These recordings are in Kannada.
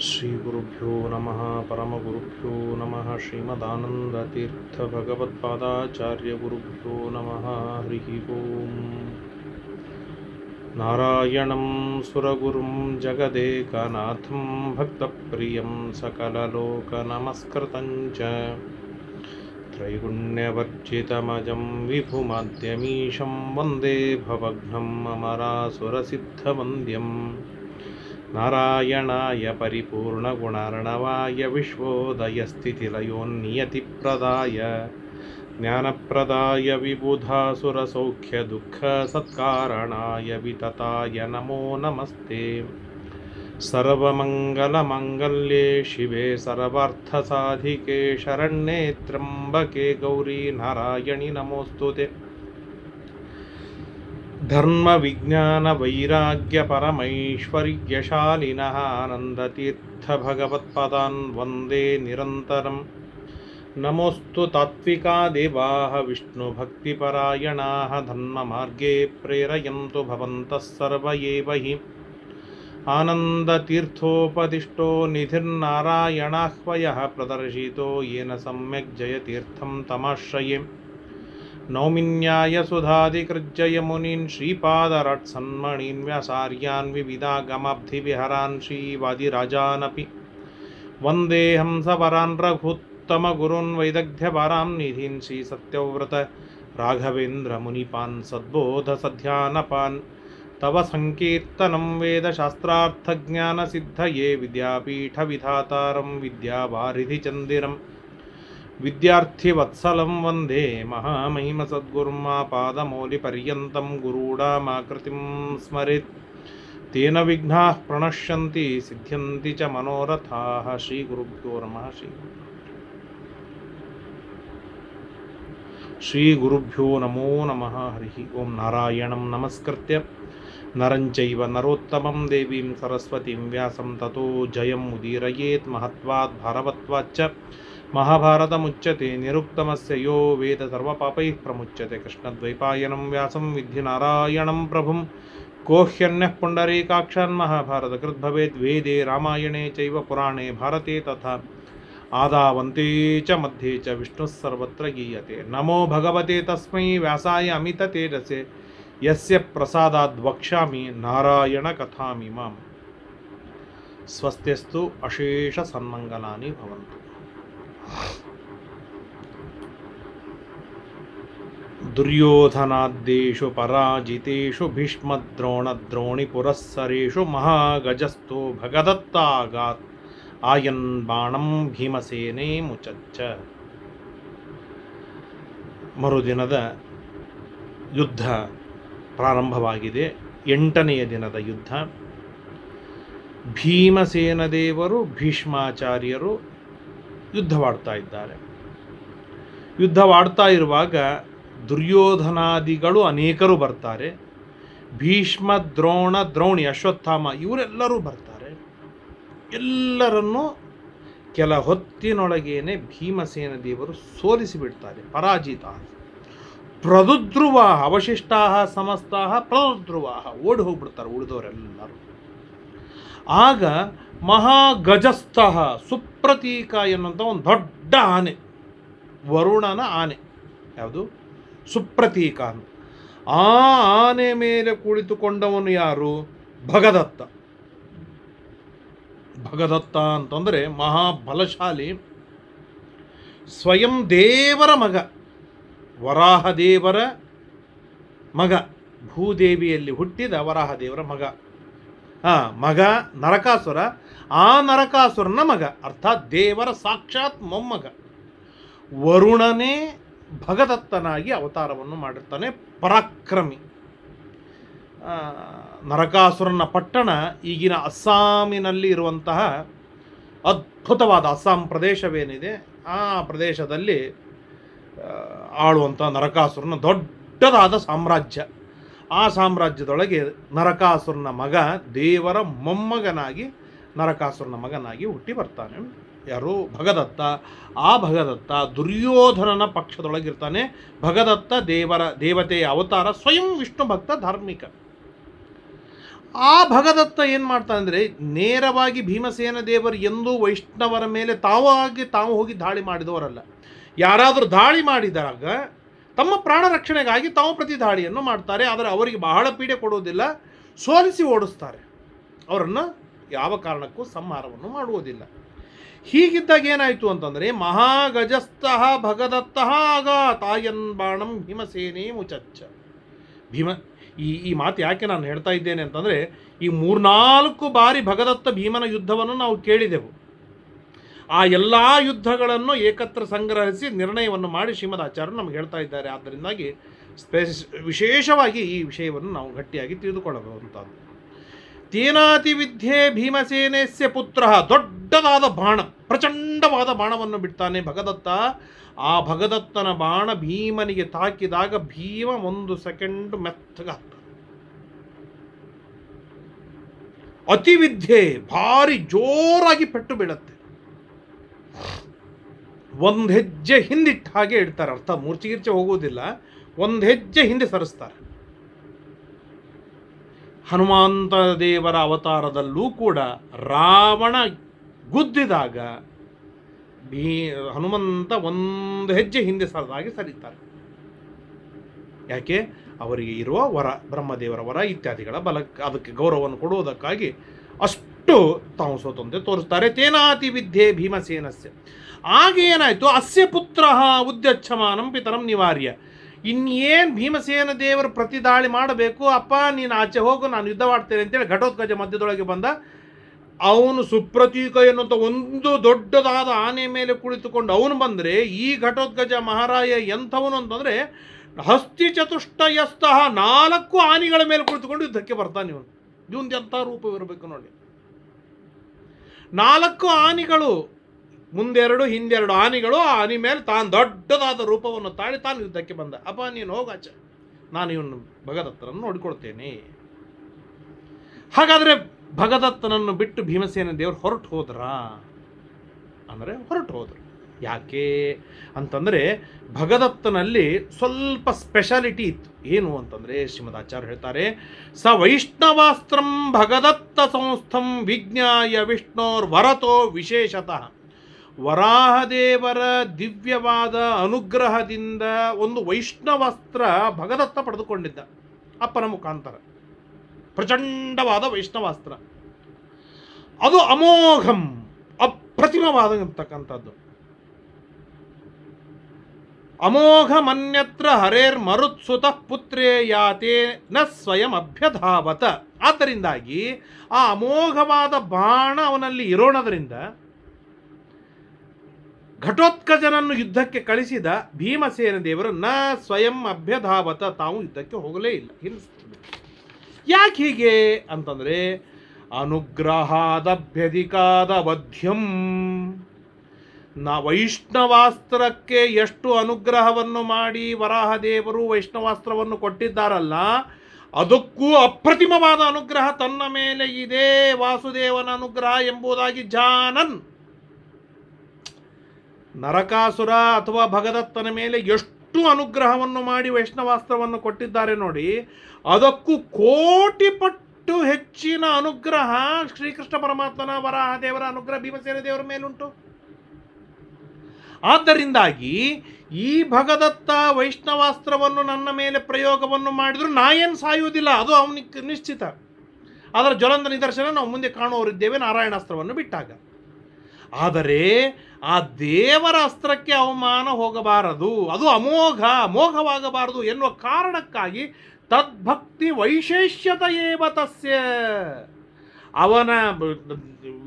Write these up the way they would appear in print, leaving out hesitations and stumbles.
ಶ್ರೀ ಗುರುಭ್ಯೋ ನಮಃ ಪರಮಗುರುಭ್ಯೋ ನಮಃ ಶ್ರೀಮದಾನಂದತೀರ್ಥಭಗವತ್ಪಾದಾಚಾರ್ಯ ಗುರುಭ್ಯೋ ನಮಃ ಹರಿ ಓಂ. ನಾರಾಯಣಂ ಸುರಗುರುಂ ಜಗದೇಕನಾಥಂ ಭಕ್ತಪ್ರಿಯಂ ಸಕಲಲೋಕನಮಸ್ಕೃತಂ ಚ ತ್ರೈಗುಣ್ಯವರ್ಜಿತಮಜಂ ವಿಭುಮಾದ್ಯಮೀಶಂ ವಂದೇ ಭವಘ್ನಂ ಅಮರಾಸುರಸಿದ್ಧವಂದ್ಯಂ. ನಾರಾಯಣಾಯ ಪರಿಪೂರ್ಣಗುಣಾರ್ಣವಾಯ ವಿಶ್ವೋದಯಸ್ಥಿತಿಲಯೋನ್ನಿಯತಿಪ್ರದಾಯ ಜ್ಞಾನಪ್ರದಾಯ ವಿಬುಧಾಸುರಸೌಖ್ಯದುಃಖಸತ್ಕಾರಣಾಯ ವಿತತಾಯ ನಮೋ ನಮಸ್ತೆ. ಸರ್ವಮಂಗಲಮಾಂಗಲ್ಯೆ ಶಿವೆ ಸರ್ವಾರ್ಥಸಾಧಿಕೆ ಶರಣ್ಯೆ ತ್ರ್ಯಂಬಕೆ ಗೌರಿ ನಾರಾಯಣಿ ನಮೋಸ್ತುತೆ. ಧರ್ಮ ವಿಜ್ಞಾನ ವೈರಾಗ್ಯ ಪರಮೈಶ್ವರ್ಯಶಾಲಿನಃ ಆನಂದತೀರ್ಥ ಭಗವತ್ಪದಾನ್ ವಂದೇ ನಿರಂತರಂ. ನಮೋಸ್ತು ತಾತ್ವಿಕಾ ದೇವಾಃ ವಿಷ್ಣುಭಕ್ತಿಪರಾಯಣಾಃ ಧರ್ಮಮಾರ್ಗೇ ಪ್ರೇರಯಂತು ಭವಂತಃ ಸರ್ವ ಏವ ಹಿ. ಆನಂದತೀರ್ಥೋಪದಿಷ್ಟೋ ನಿಧಿರ್ನಾರಾಯಣಾಹ್ವಯಃ ಪ್ರದರ್ಶಿತೋ ಯೇನ ಸಮ್ಯಕ್ ಜಯತೀರ್ಥಂ ತಮಾಶ್ರಯೇ. ನೌಮಿನ್ಯಾಯ ಸುಧಾಧಿಕೃಜ್ಜಯ ಮುನೀನ್ ಶ್ರೀಪಾದರಾಟ್ಸನ್ಮಣೀನ್ ವ್ಯಾಸಾರ್ಯಾನ್ ವಿವಿಧಾಗಮಾಬ್ಧಿವಿಹರಾನ್ ಶ್ರೀವಾದಿರಾಜಾನಪಿ ವಂದೇ ಹಂಸವರಾನ್ ರಘುತ್ತಮಗುರುನ್ ವೈದಗ್ಧ್ಯಪರಾಂ ನಿಧೀನ್ ಶ್ರೀಸತ್ಯವ್ರತ ರಾಘವೇಂದ್ರ ಮುನಿಪಾನ್ ಸದ್ಬೋಧಸಧ್ಯಾನಪಾನ್. ತವ ಸಂಕೀರ್ತನಂ ವೇದಶಾಸ್ತ್ರಾರ್ಥಜ್ಞಾನಸಿದ್ಧಯೇ ವಿದ್ಯಾಪೀಠವಿಧಾತಾರಂ ವಿದ್ಯಾವಾರಿಧಿಚಂದಿರಂ. ವಿದ್ಯಾರ್ಥಿವತ್ಸಲಂ ವಂದೇ ಮಹಾಮಹಿಮಸದ್ಗುರುಂ ಪಾದಮೌಲಿಪರ್ಯಂతం ಗುರೂಢಾಮಾಕೃತಿಂ ಸ್ಮರೇತ್. ತೇನ ವಿಘ್ನಾಃ ಪ್ರಣಶ್ಯಂತಿ ಸಿದ್ಧ್ಯಂತಿ ಚ ಮನೋರಥಾಃ. ಶ್ರೀ ಗುರುಭ್ಯೋ ನಮಃ. ಶ್ರೀ ಗುರುಭ್ಯೋ ನಮೋ ನಮಃ ಹರಿ ಓಂ. ನಾರಾಯಣಂ ನಮಸ್ಕೃತ್ಯ ನರಂ ಚೈವ ನರೋತ್ತಮಂ ದೇವೀಂ ಸರಸ್ವತೀಂ ವ್ಯಾಸಂ ತತೋ ಜಯಂ ಉದೀರಯೇತ್. ಮಹತ್ವಾತ್ ಭಾರವತ್ವಾಚ್ಚ ಮಹಾಭಾರತಮುಚ್ಯತೆ ನಿರುಕ್ತಮಸ್ಯ ಯೋ ವೇದ ಸರ್ವಪಾಪೈಃ ಪ್ರಮುಚ್ಯತೆ. ಕೃಷ್ಣದ್ವೈಪಾಯನಂ ವ್ಯಾಸಂ ವಿದ್ಧಿ ನಾರಾಯಣಂ ಪ್ರಭುಂ. ಕೋಹ್ಯನ್ಯಃ ಪುಂಡರೀಕಾಕ್ಷಾನ್ ಮಹಾಭಾರತಕೃತ್ ಭವೇದ್. ವೇದೇ ರಾಮಾಯಣೇ ಚೈವ ಪುರಾಣೇ ಭಾರತೆ ತಥಾ ಆದಾವಂತೆ ಚ ಮಧ್ಯೆ ಚ ವಿಷ್ಣುಃ ಸರ್ವತ್ರ ಗೀಯತೆ. ನಮೋ ಭಗವತೆ ತಸ್ಮೈ ವ್ಯಾಸಾಯ ಅಮಿತ ತೇಜಸೆ ಯಸ್ಯ ಪ್ರಸಾದಾದ್ ವಕ್ಷ್ಯಾಮಿ ನಾರಾಯಣ ಕಥಾಮಿಮಾಂ. ಸ್ವಸ್ತ್ಯಸ್ತು ಅಶೇಷ ಸನ್ಮಂಗಲಾನಿ ಭವಂತು. ದುರ್ಯೋಧನಾದ್ದೇಷು ಪರಾಜಿತೇಷು ಭೀಷ್ಮದ್ರೋಣದ್ರೋಣಿಪುರಸ್ಸರೇಷು ಮಹಾಗಜಸ್ಥೋ ಭಗದತ್ತಾಗಾತ್ ಆಯನ್ ಬಾಣಂ ಭೀಮಸೇನೆ ಮುಚಚ್ಚ. ಮರುದಿನದ ಯುದ್ಧ ಪ್ರಾರಂಭವಾಗಿದೆ. 8ನೆಯ ದಿನದ ಯುದ್ಧ. ಭೀಮಸೇನ ದೇವರು ಭೀಷ್ಮಾಚಾರ್ಯರು ಯುದ್ಧವಾಡ್ತಾ ಇದ್ದಾರೆ. ಯುದ್ಧವಾಡ್ತಾ ಇರುವಾಗ ದುರ್ಯೋಧನಾದಿಗಳು ಅನೇಕರು ಬರ್ತಾರೆ. ಭೀಷ್ಮ, ದ್ರೋಣ, ದ್ರೋಣಿ, ಅಶ್ವತ್ಥಾಮ ಇವರೆಲ್ಲರೂ ಬರ್ತಾರೆ. ಎಲ್ಲರನ್ನೂ ಕೆಲ ಹೊತ್ತಿನೊಳಗೇನೆ ಭೀಮಸೇನ ದೇವರು ಸೋಲಿಸಿಬಿಡ್ತಾರೆ. ಪರಾಜಿತ ಪ್ರದುದ್ರುವಾಹ ಅವಶಿಷ್ಟಾಹ ಸಮಸ್ತಾಹ ಪ್ರದುದ್ರುವಾಹ ಓಡಿ ಹೋಗ್ಬಿಡ್ತಾರೆ ಉಳಿದವರೆಲ್ಲರೂ. ಆಗ ಮಹಾಗಜಸ್ಥಃ ಸುಪ್ರತೀಕ ಎನ್ನುವಂಥ ಒಂದು ದೊಡ್ಡ ಆನೆ, ವರುಣನ ಆನೆ, ಯಾವುದು ಸುಪ್ರತೀಕ ಅಂತ. ಆ ಆನೆ ಮೇಲೆ ಕುಳಿತುಕೊಂಡವನು ಯಾರು? ಭಗದತ್ತ. ಭಗದತ್ತ ಅಂತಂದರೆ ಮಹಾಬಲಶಾಲಿ, ಸ್ವಯಂ ದೇವರ ಮಗ, ವರಾಹದೇವರ ಮಗ, ಭೂದೇವಿಯಲ್ಲಿ ಹುಟ್ಟಿದ ವರಾಹದೇವರ ಮಗ. ಮಗ ನರಕಾಸುರ, ಆ ನರಕಾಸುರನ ಮಗ, ಅರ್ಥಾತ್ ದೇವರ ಸಾಕ್ಷಾತ್ ಮೊಮ್ಮಗ. ವರುಣನೇ ಭಗದತ್ತನಾಗಿ ಅವತಾರವನ್ನು ಮಾಡಿರ್ತಾನೆ. ಪರಾಕ್ರಮಿ. ನರಕಾಸುರನ ಪಟ್ಟಣ ಈಗಿನ ಅಸ್ಸಾಮಿನಲ್ಲಿ ಇರುವಂತಹ ಅದ್ಭುತವಾದ ಅಸ್ಸಾಂ ಪ್ರದೇಶವೇನಿದೆ, ಆ ಪ್ರದೇಶದಲ್ಲಿ ಆಳುವಂಥ ನರಕಾಸುರನ ದೊಡ್ಡದಾದ ಸಾಮ್ರಾಜ್ಯ. ಆ ಸಾಮ್ರಾಜ್ಯದೊಳಗೆ ನರಕಾಸುರನ ಮಗ ದೇವರ ಮೊಮ್ಮಗನಾಗಿ, ನರಕಾಸುರನ ಮಗನಾಗಿ ಹುಟ್ಟಿ ಬರ್ತಾನೆ. ಯಾರು? ಭಗದತ್ತ. ಆ ಭಗದತ್ತ ದುರ್ಯೋಧನನ ಪಕ್ಷದೊಳಗಿರ್ತಾನೆ. ಭಗದತ್ತ ದೇವತೆಯ ಅವತಾರ, ಸ್ವಯಂ ವಿಷ್ಣು ಭಕ್ತ, ಧಾರ್ಮಿಕ. ಆ ಭಗದತ್ತ ಏನು ಮಾಡ್ತಾನೆ ಅಂದರೆ, ನೇರವಾಗಿ ಭೀಮಸೇನ ದೇವರು ಎಂದೂ ವೈಷ್ಣವರ ಮೇಲೆ ತಾವು ಹೋಗಿ ದಾಳಿ ಮಾಡಿದವರಲ್ಲ. ಯಾರಾದರೂ ದಾಳಿ ಮಾಡಿದಾಗ ತಮ್ಮ ಪ್ರಾಣ ರಕ್ಷಣೆಗಾಗಿ ತಾವು ಪ್ರತಿ ದಾಳಿಯನ್ನು ಮಾಡ್ತಾರೆ. ಆದರೆ ಅವರಿಗೆ ಬಹಳ ಪೀಡೆ ಕೊಡುವುದಿಲ್ಲ, ಸೋಲಿಸಿ ಓಡಿಸ್ತಾರೆ. ಅವರನ್ನು ಯಾವ ಕಾರಣಕ್ಕೂ ಸಂಹಾರವನ್ನು ಮಾಡುವುದಿಲ್ಲ. ಹೀಗಿದ್ದಾಗ ಏನಾಯಿತು ಅಂತಂದರೆ, ಮಹಾಗಜಸ್ತಃ ಭಗದತ್ತಃ ತಾಯನ್ ಬಾಣಂ ಭೀಮಸೇನೆ ಮುಚಚ್ಚ. ಈ ಮಾತು ಯಾಕೆ ನಾನು ಹೇಳ್ತಾ ಇದ್ದೇನೆ ಅಂತಂದರೆ, ಈ 3-4 ಬಾರಿ ಭಗದತ್ತ ಭೀಮನ ಯುದ್ಧವನ್ನು ನಾವು ಕೇಳಿದೆವು. ಆ ಎಲ್ಲ ಯುದ್ಧಗಳನ್ನು ಏಕತ್ರ ಸಂಗ್ರಹಿಸಿ ನಿರ್ಣಯವನ್ನು ಮಾಡಿ ಶ್ರೀಮದ್ ಆಚಾರ್ಯರು ನಮ್ಗೆ ಹೇಳ್ತಾ ಇದ್ದಾರೆ. ಆದ್ದರಿಂದಾಗಿ ವಿಶೇಷವಾಗಿ ಈ ವಿಷಯವನ್ನು ನಾವು ಗಟ್ಟಿಯಾಗಿ ತಿಳಿದುಕೊಳ್ಳಬಹುದಂಥದ್ದು. ತೇನಾತಿ ವಿದ್ಯೆ ಭೀಮಸೇನಸ್ಯ ಪುತ್ರ. ದೊಡ್ಡದಾದ ಬಾಣ, ಪ್ರಚಂಡವಾದ ಬಾಣವನ್ನು ಬಿಡ್ತಾನೆ ಭಗದತ್ತ. ಆ ಭಗದತ್ತನ ಬಾಣ ಭೀಮನಿಗೆ ತಾಕಿದಾಗ ಭೀಮ 1 ಸೆಕೆಂಡ್ ಮೆತ್ತಗಾಗ್ತಾನೆ. ಅತಿವಿದ್ಯೆ, ಭಾರಿ ಜೋರಾಗಿ ಪೆಟ್ಟು ಬೀಳುತ್ತೆ. 1 ಹೆಜ್ಜೆ ಹಿಂದಿಟ್ಟ ಹಾಗೆ ಇಡ್ತಾರೆ. ಅರ್ಥ ಮೂರ್ಛೆ ಹೋಗುವುದಿಲ್ಲ, 1 ಹೆಜ್ಜೆ ಹಿಂದೆ ಸರಿಸ್ತಾರೆ. ಹನುಮಂತ ದೇವರ ಅವತಾರದಲ್ಲೂ ಕೂಡ ರಾವಣ ಗುದ್ದಿದಾಗ ಹನುಮಂತ 1 ಹೆಜ್ಜೆ ಹಿಂದೆ ಸರಿದಾಗಿ ಸರಿತಾರೆ. ಯಾಕೆ? ಅವರಿಗೆ ಇರುವ ವರ, ಬ್ರಹ್ಮದೇವರ ವರ ಇತ್ಯಾದಿಗಳ ಅದಕ್ಕೆ ಗೌರವವನ್ನು ಕೊಡುವುದಕ್ಕಾಗಿ ಅಷ್ಟು ತಾವು ಸ್ವತಂತ್ರ ತೋರಿಸ್ತಾರೆ. ತೇನಾತಿ ವಿದ್ಯೆ ಭೀಮಸೇನಸ್ಯ. ಆಗ ಏನಾಯಿತು? ಅಸ್ಯ ಪುತ್ರ ಉದ್ಯಚ್ಛಮಾನಂ ಪಿತರಂ ನಿವಾರ್ಯ. ಇನ್ನೇನು ಭೀಮಸೇನ ದೇವರು ಪ್ರತಿ ದಾಳಿ ಮಾಡಬೇಕು, ಅಪ್ಪ ನೀನು ಆಚೆ ಹೋಗು, ನಾನು ಯುದ್ಧ ಮಾಡ್ತೇನೆ ಅಂತೇಳಿ ಘಟೋತ್ಕಚ ಮಧ್ಯದೊಳಗೆ ಬಂದ. ಅವನು ಸುಪ್ರತೀಕ ಎನ್ನುವಂಥ ಒಂದು ದೊಡ್ಡದಾದ ಆನೆ ಮೇಲೆ ಕುಳಿತುಕೊಂಡು ಅವನು ಬಂದರೆ, ಈ ಘಟೋತ್ಕಚ ಮಹಾರಾಯ ಎಂಥವನು ಅಂತಂದರೆ, ಹಸ್ತಿ ಚತುಷ್ಟಯಸ್ತಃ 4 ಆನೆಗಳ ಮೇಲೆ ಕುಳಿತುಕೊಂಡು ಯುದ್ಧಕ್ಕೆ ಬರ್ತಾನೆ. ಇವನು ಎಂಥ ರೂಪವಿರಬೇಕು ನೋಡಿ. 4 ಆನೆಗಳು, ಮುಂದೆರಡು ಹಿಂದೆರಡು ಆನೆಗಳು. ಆ ಆನೆ ಮೇಲೆ ತಾನು ದೊಡ್ಡದಾದ ರೂಪವನ್ನು ತಾಳಿ ತಾನು ಯುದ್ಧಕ್ಕೆ ಬಂದ. ಅಪ್ಪ ನೀನು ಹೋಗಾಚೆ, ನಾನು ಇವನು ಭಗದತ್ತನನ್ನು ನೋಡಿಕೊಳ್ತೇನೆ. ಹಾಗಾದರೆ ಭಗದತ್ತನನ್ನು ಬಿಟ್ಟು ಭೀಮಸೇನ ದೇವರು ಹೊರಟು ಹೋದ್ರಾ ಅಂದರೆ ಹೊರಟು ಹೋದರು. ಯಾಕೆ ಅಂತಂದರೆ, ಭಗದತ್ತನಲ್ಲಿ ಸ್ವಲ್ಪ ಸ್ಪೆಷಾಲಿಟಿ ಇತ್ತು. ಏನು ಅಂತಂದರೆ, ಶ್ರೀಮದ್ ಆಚಾರ್ಯ ಹೇಳ್ತಾರೆ, ಸ ವೈಷ್ಣವಾಸ್ತ್ರಂ ಭಗದತ್ತ ಸಂಸ್ಥಂ ವಿಜ್ಞಾಯ ವಿಷ್ಣೋರ್ ವರತೋ ವಿಶೇಷತಃ. ವರಾಹದೇವರ ದಿವ್ಯವಾದ ಅನುಗ್ರಹದಿಂದ ಒಂದು ವೈಷ್ಣವಾಸ್ತ್ರ ಭಗದತ್ತ ಪಡೆದುಕೊಂಡಿದ್ದ ಅಪ್ಪನ ಮುಖಾಂತರ. ಪ್ರಚಂಡವಾದ ವೈಷ್ಣವಾಸ್ತ್ರ, ಅದು ಅಮೋಘಂ, ಅಪ್ರತಿಮವಾದಂತಕ್ಕಂಥದ್ದು. ಅಮೋಘಮನ್ಯತ್ರ ಹರೇರ್ ಮರುತ್ಸುತ ಪುತ್ರೇ ಯಾತೆ ನ ಸ್ವಯಂ ಅಭ್ಯಧಾವತ. ಆದ್ದರಿಂದಾಗಿ ಆ ಅಮೋಘವಾದ ಬಾಣ ಅವನಲ್ಲಿ ಇರೋಣದ್ರಿಂದ ಘಟೋತ್ಕಚನನ್ನು ಯುದ್ಧಕ್ಕೆ ಕಳಿಸಿದ ಭೀಮಸೇನ ದೇವರು ನ ಸ್ವಯಂ ಅಭ್ಯಧಾವತ, ತಾವು ಯುದ್ಧಕ್ಕೆ ಹೋಗಲೇ ಇಲ್ಲ. ಯಾಕೆ ಹೀಗೆ ಅಂತಂದರೆ, ಅನುಗ್ರಹಾದಭ್ಯಧಿಕಾದ ವಧ್ಯಂ. ವೈಷ್ಣವಾಸ್ತ್ರಕ್ಕೆ ಎಷ್ಟು ಅನುಗ್ರಹವನ್ನು ಮಾಡಿ ವರಾಹದೇವರು ವೈಷ್ಣವಾಸ್ತ್ರವನ್ನು ಕೊಟ್ಟಿದ್ದಾರಲ್ಲ, ಅದಕ್ಕೂ ಅಪ್ರತಿಮವಾದ ಅನುಗ್ರಹ ತನ್ನ ಮೇಲೆ ಇದೆ, ವಾಸುದೇವನ ಅನುಗ್ರಹ ಎಂಬುದಾಗಿ ಜಾನನ್. ನರಕಾಸುರ ಅಥವಾ ಭಗದತ್ತನ ಮೇಲೆ ಎಷ್ಟು ಅನುಗ್ರಹವನ್ನು ಮಾಡಿ ವೈಷ್ಣವಾಸ್ತ್ರವನ್ನು ಕೊಟ್ಟಿದ್ದಾರೆ ನೋಡಿ, ಅದಕ್ಕೂ ಕೋಟಿ ಪಟ್ಟು ಹೆಚ್ಚಿನ ಅನುಗ್ರಹ ಶ್ರೀಕೃಷ್ಣ ಪರಮಾತ್ಮನ ವರಾಹದೇವರ ಅನುಗ್ರಹ ಭೀಮಸೇನ ದೇವರ ಮೇಲುಂಟು. ಆದ್ದರಿಂದಾಗಿ ಈ ಭಗದತ್ತ ವೈಷ್ಣವಾಸ್ತ್ರವನ್ನು ನನ್ನ ಮೇಲೆ ಪ್ರಯೋಗವನ್ನು ಮಾಡಿದ್ರು ನಾ ಏನು ಸಾಯುವುದಿಲ್ಲ, ಅದು ಅವನಿಗೆ ನಿಶ್ಚಿತ. ಅದರ ಜ್ವಲಂತ ನಿದರ್ಶನ ನಾವು ಮುಂದೆ ಕಾಣುವವರಿದ್ದೇವೆ ನಾರಾಯಣಾಸ್ತ್ರವನ್ನು ಬಿಟ್ಟಾಗ. ಆದರೆ ಆ ದೇವರ ಅಸ್ತ್ರಕ್ಕೆ ಅವಮಾನ ಹೋಗಬಾರದು, ಅದು ಅಮೋಘವಾಗಬಾರದು ಎನ್ನುವ ಕಾರಣಕ್ಕಾಗಿ ತದ್ಭಕ್ತಿ ವೈಶೇಷ್ಯತೆಯೇವ ತಸ್ಯ. ಅವನ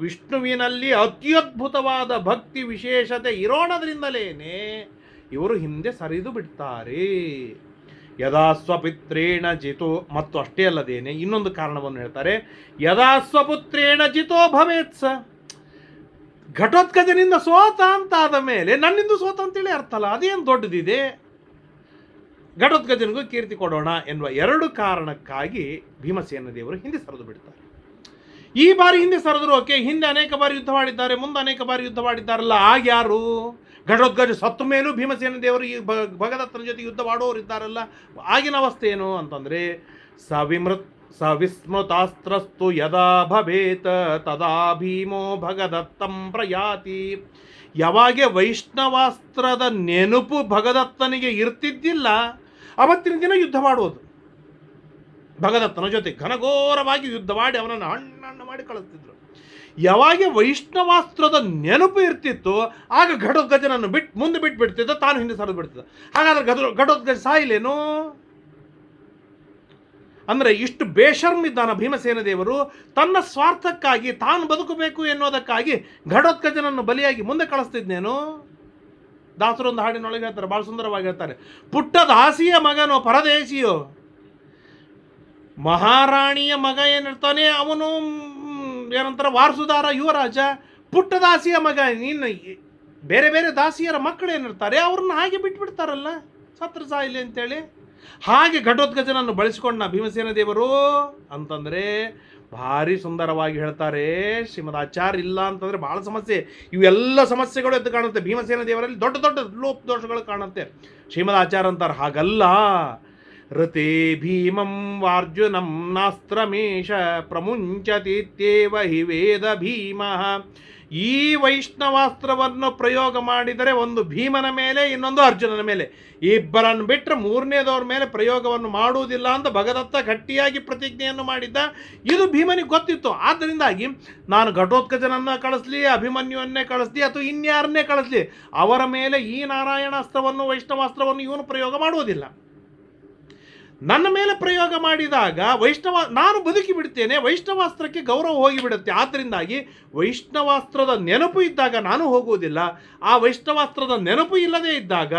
ವಿಷ್ಣುವಿನಲ್ಲಿ ಅತ್ಯದ್ಭುತವಾದ ಭಕ್ತಿ ವಿಶೇಷತೆ ಇರೋಣದ್ರಿಂದಲೇನೆ ಇವರು ಹಿಂದೆ ಸರಿದು ಬಿಡ್ತಾರೆ. ಯದಾ ಸ್ವಪುತ್ರೇಣ ಜಿತೋ, ಮತ್ತು ಅಷ್ಟೇ ಅಲ್ಲದೇನೆ ಇನ್ನೊಂದು ಕಾರಣವನ್ನು ಹೇಳ್ತಾರೆ, ಯದಾ ಸ್ವಪುತ್ರೇಣ ಜಿತೋ ಭವೇತ್ಸ. ಘಟೋತ್ಕಚನಿಂದ ಸೋತ ಅಂತಾದ ಮೇಲೆ ನನ್ನಿಂದ ಸೋತ ಅಂತೇಳಿ ಅರ್ಥ ಅಲ್ಲ, ಅದೇನು ದೊಡ್ಡದಿದೆ, ಘಟೋತ್ಕಚನಿಗೂ ಕೀರ್ತಿ ಕೊಡೋಣ ಎನ್ನುವ 2 ಕಾರಣಕ್ಕಾಗಿ ಭೀಮಸೇನ ದೇವರು ಹಿಂದೆ ಸರಿದು ಬಿಡ್ತಾರೆ. ಈ ಬಾರಿ ಹಿಂದೆ ಸರಿದ್ರು ಓಕೆ, ಹಿಂದೆ ಅನೇಕ ಬಾರಿ ಯುದ್ಧ ಮಾಡಿದ್ದಾರೆ, ಮುಂದೆ ಅನೇಕ ಬಾರಿ ಯುದ್ಧ ಮಾಡಿದ್ದಾರಲ್ಲ, ಆಗ ಯಾರು? ಘಟೋತ್ಕಚ ಸತ್ತ ಮೇಲೂ ಭೀಮಸೇನ ದೇವರು ಈ ಭಗದತ್ತನ ಜೊತೆ ಯುದ್ಧ ಮಾಡೋರು ಇದ್ದಾರಲ್ಲ, ಆಗಿನ ಅವಸ್ಥೆ ಏನು ಅಂತಂದರೆ, ಸವಿಮೃತ್ ಸ ವಿಸ್ಮೃತಾಸ್ತ್ರಸ್ತು ಯದಾ ಭವೇತ್ ತದಾ ಭೀಮೋ ಭಗದತ್ತಂ ಪ್ರಯಾತಿ. ಯಾವಾಗ ವೈಷ್ಣವಾಸ್ತ್ರದ ನೆನಪು ಭಗದತ್ತನಿಗೆ ಇರ್ತಿದ್ದಿಲ್ಲ, ಅವತ್ತಿನ ದಿನ ಯುದ್ಧ ಮಾಡುವುದು. ಭಗದತ್ತನ ಜೊತೆ ಘನಘೋರವಾಗಿ ಯುದ್ಧ ಮಾಡಿ ಅವನನ್ನು ಹಣ್ಣು ಮಾಡಿ ಕಳಿಸ್ತಿದ್ರು. ಯಾವಾಗ ವೈಷ್ಣವಾಸ್ತ್ರದ ನೆನಪು ಇರ್ತಿತ್ತು, ಆಗ ಘಟೋತ್ಕಚನನ್ನು ಮುಂದೆ ಬಿಡ್ತಿದ್ದ, ತಾನು ಹಿಂದೆ ಸರಿದು ಬಿಡ್ತಿದ್ದ. ಹಾಗಾದ್ರೆ ಘಟೋತ್ಕಚ ಸಾಯಿಲೇನು? ಅಂದರೆ ಇಷ್ಟು ಬೇಶರ್ಮ್ ಇದ್ದಾನ ಭೀಮಸೇನ ದೇವರು. ತನ್ನ ಸ್ವಾರ್ಥಕ್ಕಾಗಿ, ತಾನು ಬದುಕಬೇಕು ಎನ್ನುವುದಕ್ಕಾಗಿ ಘಟೋತ್ಕಚನನ್ನು ಬಲಿಯಾಗಿ ಮುಂದೆ ಕಳಿಸ್ತಿದ್ನೇನು? ದಾಸರೊಂದು ಹಾಡಿನೊಳಗೆ ಹೇಳ್ತಾರೆ, ಭಾಳ ಸುಂದರವಾಗಿ ಹೇಳ್ತಾರೆ, ಪುಟ್ಟ ದಾಸಿಯ ಮಗನೋ ಪರದೇಶಿಯೋ. ಮಹಾರಾಣಿಯ ಮಗ ಏನಿರ್ತಾನೆ ಅವನು ಏನಂತಾರೆ ವಾರಸುದಾರ ಯುವರಾಜ. ಪುಟ್ಟ ದಾಸಿಯ ಮಗ, ನೀನು ಬೇರೆ ಬೇರೆ ದಾಸಿಯರ ಮಕ್ಕಳು ಏನಿರ್ತಾರೆ ಅವ್ರನ್ನ ಹಾಗೆ ಬಿಟ್ಬಿಡ್ತಾರಲ್ಲ, ಸತ್ರ ಸಾಯಿಲಿ ಅಂತೇಳಿ. ಹಾಗೆ ಘಟೋತ್ಕಚನನ್ನು ಬಳಸಿಕೊಂಡ ಭೀಮಸೇನ ದೇವರು ಅಂತಂದರೆ ಭಾರಿ ಸುಂದರವಾಗಿ ಹೇಳ್ತಾರೆ ಶ್ರೀಮದ್ ಆಚಾರ್ಯ. ಇಲ್ಲ ಅಂತಂದರೆ ಭಾಳ ಸಮಸ್ಯೆ, ಇವೆಲ್ಲ ಸಮಸ್ಯೆಗಳು ಎದ್ದು ಕಾಣುತ್ತೆ ಭೀಮಸೇನ ದೇವರಲ್ಲಿ. ದೊಡ್ಡ ದೊಡ್ಡ ಲೋಪ ದೋಷಗಳು ಕಾಣುತ್ತೆ. ಶ್ರೀಮದ್ ಆಚಾರ್ಯ ಅಂತಾರೆ ಹಾಗಲ್ಲ. ಋತೆ ಭೀಮಂ ವಾರ್ಜುನಂ ನಾಸ್ತ್ರಮೇಶ ಪ್ರಮುಂಚತೀತ್ಯೇವ ಹಿ ವೇದ ಭೀಮಃ. ಈ ವೈಷ್ಣವಾಸ್ತ್ರವನ್ನು ಪ್ರಯೋಗ ಮಾಡಿದರೆ ಒಂದು ಭೀಮನ ಮೇಲೆ, ಇನ್ನೊಂದು ಅರ್ಜುನನ ಮೇಲೆ, ಇಬ್ಬರನ್ನು ಬಿಟ್ಟರೆ ಮೂರನೇದವ್ರ ಮೇಲೆ ಪ್ರಯೋಗವನ್ನು ಮಾಡುವುದಿಲ್ಲ ಅಂತ ಭಗದತ್ತ ಗಟ್ಟಿಯಾಗಿ ಪ್ರತಿಜ್ಞೆಯನ್ನು ಮಾಡಿದ್ದ. ಇದು ಭೀಮನಿಗೆ ಗೊತ್ತಿತ್ತು. ಆದ್ದರಿಂದಾಗಿ ನಾನು ಘಟೋತ್ಕಚನನ್ನು ಕಳಿಸ್ಲಿ, ಅಭಿಮನ್ಯುವನ್ನೇ ಕಳಿಸ್ಲಿ, ಅಥವಾ ಇನ್ಯಾರನ್ನೇ ಕಳಿಸ್ಲಿ, ಅವರ ಮೇಲೆ ಈ ನಾರಾಯಣಾಸ್ತ್ರವನ್ನು ವೈಷ್ಣವಾಸ್ತ್ರವನ್ನು ಇವನು ಪ್ರಯೋಗ ಮಾಡುವುದಿಲ್ಲ. ನನ್ನ ಮೇಲೆ ಪ್ರಯೋಗ ಮಾಡಿದಾಗ ನಾನು ಬದುಕಿ ಬಿಡ್ತೇನೆ, ವೈಷ್ಣವಾಸ್ತ್ರಕ್ಕೆ ಗೌರವ ಹೋಗಿಬಿಡುತ್ತೆ. ಆದ್ದರಿಂದಾಗಿ ವೈಷ್ಣವಾಸ್ತ್ರದ ನೆನಪು ಇದ್ದಾಗ ನಾನು ಹೋಗುವುದಿಲ್ಲ. ಆ ವೈಷ್ಣವಾಸ್ತ್ರದ ನೆನಪು ಇಲ್ಲದೇ ಇದ್ದಾಗ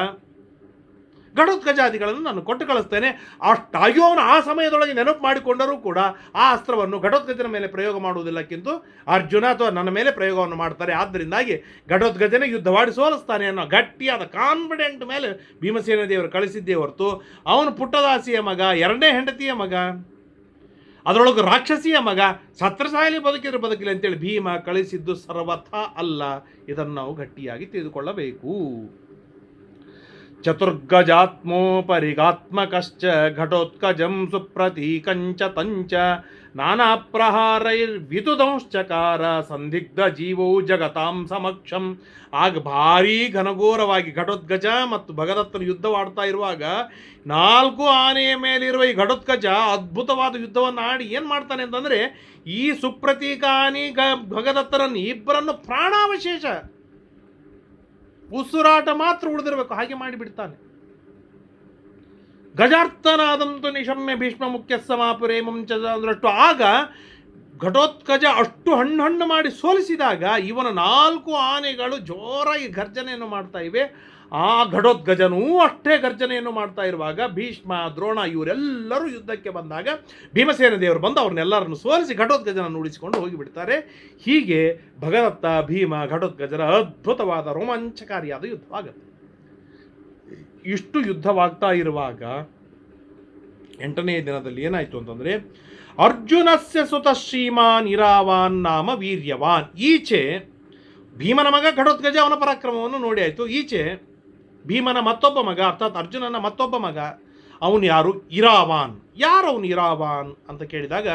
ಘಟೋತ್ಕಚಾದಿಗಳನ್ನು ನಾನು ಕೊಟ್ಟು ಕಳಿಸ್ತೇನೆ. ಅಷ್ಟಾಗಿಯೂ ಅವನು ಆ ಸಮಯದೊಳಗೆ ನೆನಪು ಮಾಡಿಕೊಂಡರೂ ಕೂಡ ಆ ಅಸ್ತ್ರವನ್ನು ಘಟೋತ್ಕಚನ ಮೇಲೆ ಪ್ರಯೋಗ ಮಾಡುವುದಿಲ್ಲಕ್ಕಿಂತ ಅರ್ಜುನ ಅಥವಾ ನನ್ನ ಮೇಲೆ ಪ್ರಯೋಗವನ್ನು ಮಾಡ್ತಾರೆ. ಆದ್ದರಿಂದಾಗಿ ಘಟೋತ್ಕಚನ ಯುದ್ಧವಾಡಿ ಸೋಲಿಸ್ತಾನೆ ಅನ್ನೋ ಗಟ್ಟಿಯಾದ ಕಾನ್ಫಿಡೆಂಟ್ ಮೇಲೆ ಭೀಮಸೇನ ದೇವರು ಕಳಿಸಿದ್ದೇ ಹೊರತು ಅವನು ಪುಟ್ಟದಾಸಿಯ ಮಗ, ಎರಡನೇ ಹೆಂಡತಿಯ ಮಗ, ಅದರೊಳಗೆ ರಾಕ್ಷಸಿಯ ಮಗ, ಸತ್ರಸಾಯಲಿ ಬದುಕಿದ್ರೆ ಬದುಕಿಲ್ಲ ಅಂತೇಳಿ ಭೀಮ ಕಳಿಸಿದ್ದು ಸರ್ವಥಾ ಅಲ್ಲ. ಇದನ್ನು ನಾವು ಗಟ್ಟಿಯಾಗಿ ತಿಳಿದುಕೊಳ್ಳಬೇಕು. ಚತುರ್ಗಜಾತ್ಮೋಪರಿಗಾತ್ಮಕಶ್ಚ ಘಟೋತ್ಕಜಂ ಸುಪ್ರತೀಕಂಚ ತಂಚ ನಾನಾ ಪ್ರಹಾರೈರ್ವಿತುದಂಶ್ಚಕಾರ ಸಂದಿಗ್ಧ ಜೀವೋ ಜಗತಾಂ ಸಮಕ್ಷಂ. ಆಗ ಭಾರೀ ಘನಘೋರವಾಗಿ ಘಟೋತ್ಕಜ ಮತ್ತು ಭಗದತ್ತನ ಯುದ್ಧವಾಡ್ತಾ ಇರುವಾಗ 4 ಆನೆಯ ಮೇಲಿರುವ ಈ ಘಟೋತ್ಕಜ ಅದ್ಭುತವಾದ ಯುದ್ಧವನ್ನು ಆಡಿ ಏನು ಮಾಡ್ತಾನೆ ಅಂತಂದರೆ, ಈ ಸುಪ್ರತೀಕ ಆನೆ ಭಗದತ್ತನನ್ನು ಇಬ್ಬರನ್ನು ಪ್ರಾಣಾವಶೇಷ ಉಸಿರಾಟ ಮಾತ್ರ ಉಳಿದಿರಬೇಕು ಹಾಗೆ ಮಾಡಿಬಿಡ್ತಾನೆ. ಗಜಾರ್ತನಾದಂತು ನಿಶಮ್ಯ ಭೀಷ್ಮ ಮುಖ್ಯ ಸಮಾಪುರೇಮಂ ಚಂದ್ರಷ್ಟು. ಆಗ ಘಟೋತ್ಕಜ ಅಷ್ಟು ಹಣ್ಣು ಮಾಡಿ ಸೋಲಿಸಿದಾಗ ಇವನ 4 ಆನೆಗಳು ಜೋರಾಗಿ ಗರ್ಜನೆಯನ್ನು ಮಾಡ್ತಾ ಇವೆ. ಆ ಘಟೋತ್ಕಜನೂ ಅಷ್ಟೇ ಗರ್ಜನೆಯನ್ನು ಮಾಡ್ತಾ ಇರುವಾಗ ಭೀಷ್ಮ, ದ್ರೋಣ ಇವರೆಲ್ಲರೂ ಯುದ್ಧಕ್ಕೆ ಬಂದಾಗ ಭೀಮಸೇನ ದೇವರು ಬಂದು ಅವ್ರನ್ನೆಲ್ಲರನ್ನು ಸೋಲಿಸಿ ಘಟೋತ್ಕಜನನ್ನು ಉಳಿಸಿಕೊಂಡು ಹೋಗಿಬಿಡ್ತಾರೆ. ಹೀಗೆ ಭಗದತ್ತ, ಭೀಮ, ಘಟೋತ್ಕಜನ ಅದ್ಭುತವಾದ ರೋಮಾಂಚಕಾರಿಯಾದ ಯುದ್ಧವಾಗುತ್ತೆ. ಇಷ್ಟು ಯುದ್ಧವಾಗ್ತಾ ಇರುವಾಗ 8ನೇ ದಿನದಲ್ಲಿ ಏನಾಯಿತು ಅಂತಂದರೆ, ಅರ್ಜುನಸ್ಯ ಸುತ ಶ್ರೀಮಾನ್ ಇರಾವಾನ್ ನಾಮ ವೀರ್ಯವಾನ್. ಈಚೆ ಭೀಮನ ಮಗ ಘಟೋತ್ಕಜ ಅವನ ಪರಾಕ್ರಮವನ್ನು ನೋಡಿ ಆಯಿತು. ಈಚೆ ಭೀಮನ ಮತ್ತೊಬ್ಬ ಮಗ ಅರ್ಥಾತ್ ಅರ್ಜುನನ ಮತ್ತೊಬ್ಬ ಮಗ, ಅವನು ಯಾರು? ಇರಾವಾನ್. ಯಾರು ಅವನು ಇರಾವಾನ್ ಅಂತ ಕೇಳಿದಾಗ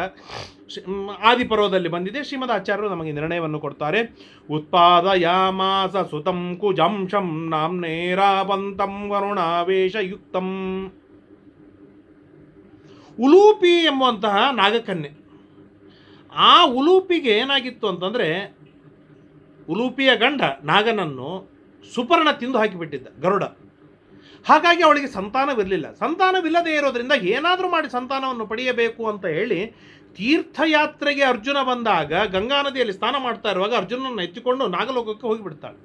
ಆದಿಪರ್ವದಲ್ಲಿ ಬಂದಿದೆ. ಶ್ರೀಮದ್ ಆಚಾರ್ಯರು ನಮಗೆ ನಿರ್ಣಯವನ್ನು ಕೊಡ್ತಾರೆ. ಉತ್ಪಾದಯಾಮಾಸ ಸುತಂ ಕುಜಂಶಂ ನಾಮ್ನೇರಾವಂತಂ ವರುಣಾವೇಶಯುಕ್ತಂ. ಉಲೂಪಿ ಎಂಬುವಂತಹ ನಾಗಕನ್ಯೆ. ಆ ಉಲೂಪಿಗೆ ಏನಾಗಿತ್ತು ಅಂತಂದರೆ, ಉಲೂಪಿಯ ಗಂಡ ನಾಗನನ್ನು ಸುಪರ್ಣ ತಿಂದು ಹಾಕಿಬಿಟ್ಟಿದ್ದ ಗರುಡ. ಹಾಗಾಗಿ ಅವಳಿಗೆ ಸಂತಾನವಿರಲಿಲ್ಲ. ಸಂತಾನವಿಲ್ಲದೆ ಇರೋದ್ರಿಂದ ಏನಾದರೂ ಮಾಡಿ ಸಂತಾನವನ್ನು ಪಡೆಯಬೇಕು ಅಂತ ಹೇಳಿ ತೀರ್ಥಯಾತ್ರೆಗೆ ಅರ್ಜುನ ಬಂದಾಗ ಗಂಗಾ ನದಿಯಲ್ಲಿ ಸ್ನಾನ ಮಾಡ್ತಾ ಇರುವಾಗ ಅರ್ಜುನನ್ನು ಎತ್ತಿಕೊಂಡು ನಾಗಲೋಕಕ್ಕೆ ಹೋಗಿಬಿಡ್ತಾಳೆ.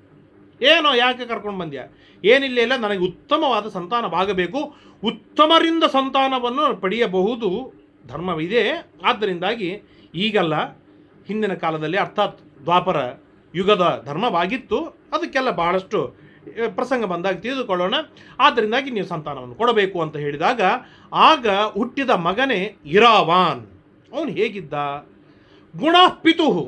ಏನೋ ಯಾಕೆ ಕರ್ಕೊಂಡು ಬಂದ್ಯಾ? ಏನಿಲ್ಲ, ನನಗೆ ಉತ್ತಮವಾದ ಸಂತಾನವಾಗಬೇಕು, ಉತ್ತಮರಿಂದ ಸಂತಾನವನ್ನು ಪಡೆಯಬಹುದು ಧರ್ಮವಿದೆ. ಆದ್ದರಿಂದಾಗಿ ಈಗಲ್ಲ, ಹಿಂದಿನ ಕಾಲದಲ್ಲಿ ಅರ್ಥಾತ್ ದ್ವಾಪರ ಯುಗದ ಧರ್ಮವಾಗಿತ್ತು. ಅದಕ್ಕೆಲ್ಲ ಬಹಳಷ್ಟು ಪ್ರಸಂಗ ಬಂದಾಗ ತಿಳಿದುಕೊಳ್ಳೋಣ. ಆದ್ದರಿಂದಾಗಿ ನೀವು ಸಂತಾನವನ್ನು ಕೊಡಬೇಕು ಅಂತ ಹೇಳಿದಾಗ ಆಗ ಹುಟ್ಟಿದ ಮಗನೇ ಇರಾವಾನ್. ಅವನು ಹೇಗಿದ್ದ? ಗುಣ ಪಿತುಹು.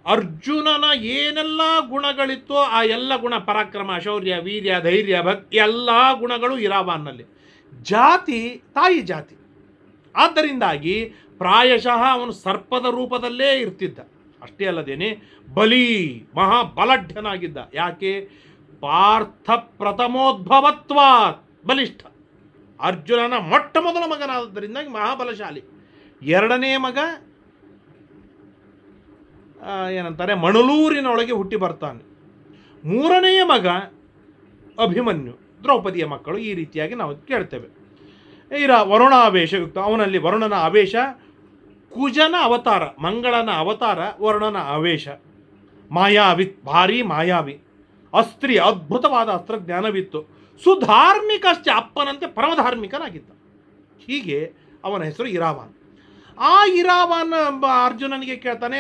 ಅರ್ಜುನನ ಏನೆಲ್ಲ ಗುಣಗಳಿತ್ತೋ ಆ ಎಲ್ಲ ಗುಣ, ಪರಾಕ್ರಮ, ಶೌರ್ಯ, ವೀರ್ಯ, ಧೈರ್ಯ, ಭಕ್ತಿ ಎಲ್ಲ ಗುಣಗಳು ಇರಾವಾನ್ನಲ್ಲಿ. ಜಾತಿ ತಾಯಿ ಜಾತಿ. ಆದ್ದರಿಂದಾಗಿ ಪ್ರಾಯಶಃ ಅವನು ಸರ್ಪದ ರೂಪದಲ್ಲೇ ಇರ್ತಿದ್ದ. ಅಷ್ಟೇ ಅಲ್ಲದೇನೆ ಬಲಿ ಮಹಾಬಲಢ್ಯನಾಗಿದ್ದ. ಯಾಕೆ? ಪಾರ್ಥ ಪ್ರಥಮೋದ್ಭವತ್ವಾತ್ ಬಲಿಷ್ಠ. ಅರ್ಜುನನ ಮೊಟ್ಟ ಮೊದಲ ಮಗನಾದದ್ದರಿಂದಾಗಿ ಮಹಾಬಲಶಾಲಿ. ಎರಡನೇ ಮಗ ಏನಂತಾರೆ, ಮಣಲೂರಿನೊಳಗೆ ಹುಟ್ಟಿ ಬರ್ತಾನೆ. ಮೂರನೆಯ ಮಗ ಅಭಿಮನ್ಯು, ದ್ರೌಪದಿಯ ಮಕ್ಕಳು. ಈ ರೀತಿಯಾಗಿ ನಾವು ಕೇಳ್ತೇವೆ. ವರುಣಾವೇಶಯುಕ್ತ, ಅವನಲ್ಲಿ ವರುಣನ ಆವೇಶ, ಕುಜನ ಅವತಾರ, ಮಂಗಳನ ಅವತಾರ, ವರುಣನ ಆವೇಶ. ಮಾಯಾವಿ, ಭಾರಿ ಮಾಯಾವಿ, ಅಸ್ತ್ರಿ, ಅದ್ಭುತವಾದ ಅಸ್ತ್ರಜ್ಞಾನವಿತ್ತು. ಸುಧಾರ್ಮಿಕಶ್ಚ, ಅಪ್ಪನಂತೆ ಪರಮಧಾರ್ಮಿಕನಾಗಿದ್ದ. ಹೀಗೆ ಅವನ ಹೆಸರು ಇರಾವಾನ್. ಆ ಇರಾವಾನ್ ಅರ್ಜುನನಿಗೆ ಕೇಳ್ತಾನೆ,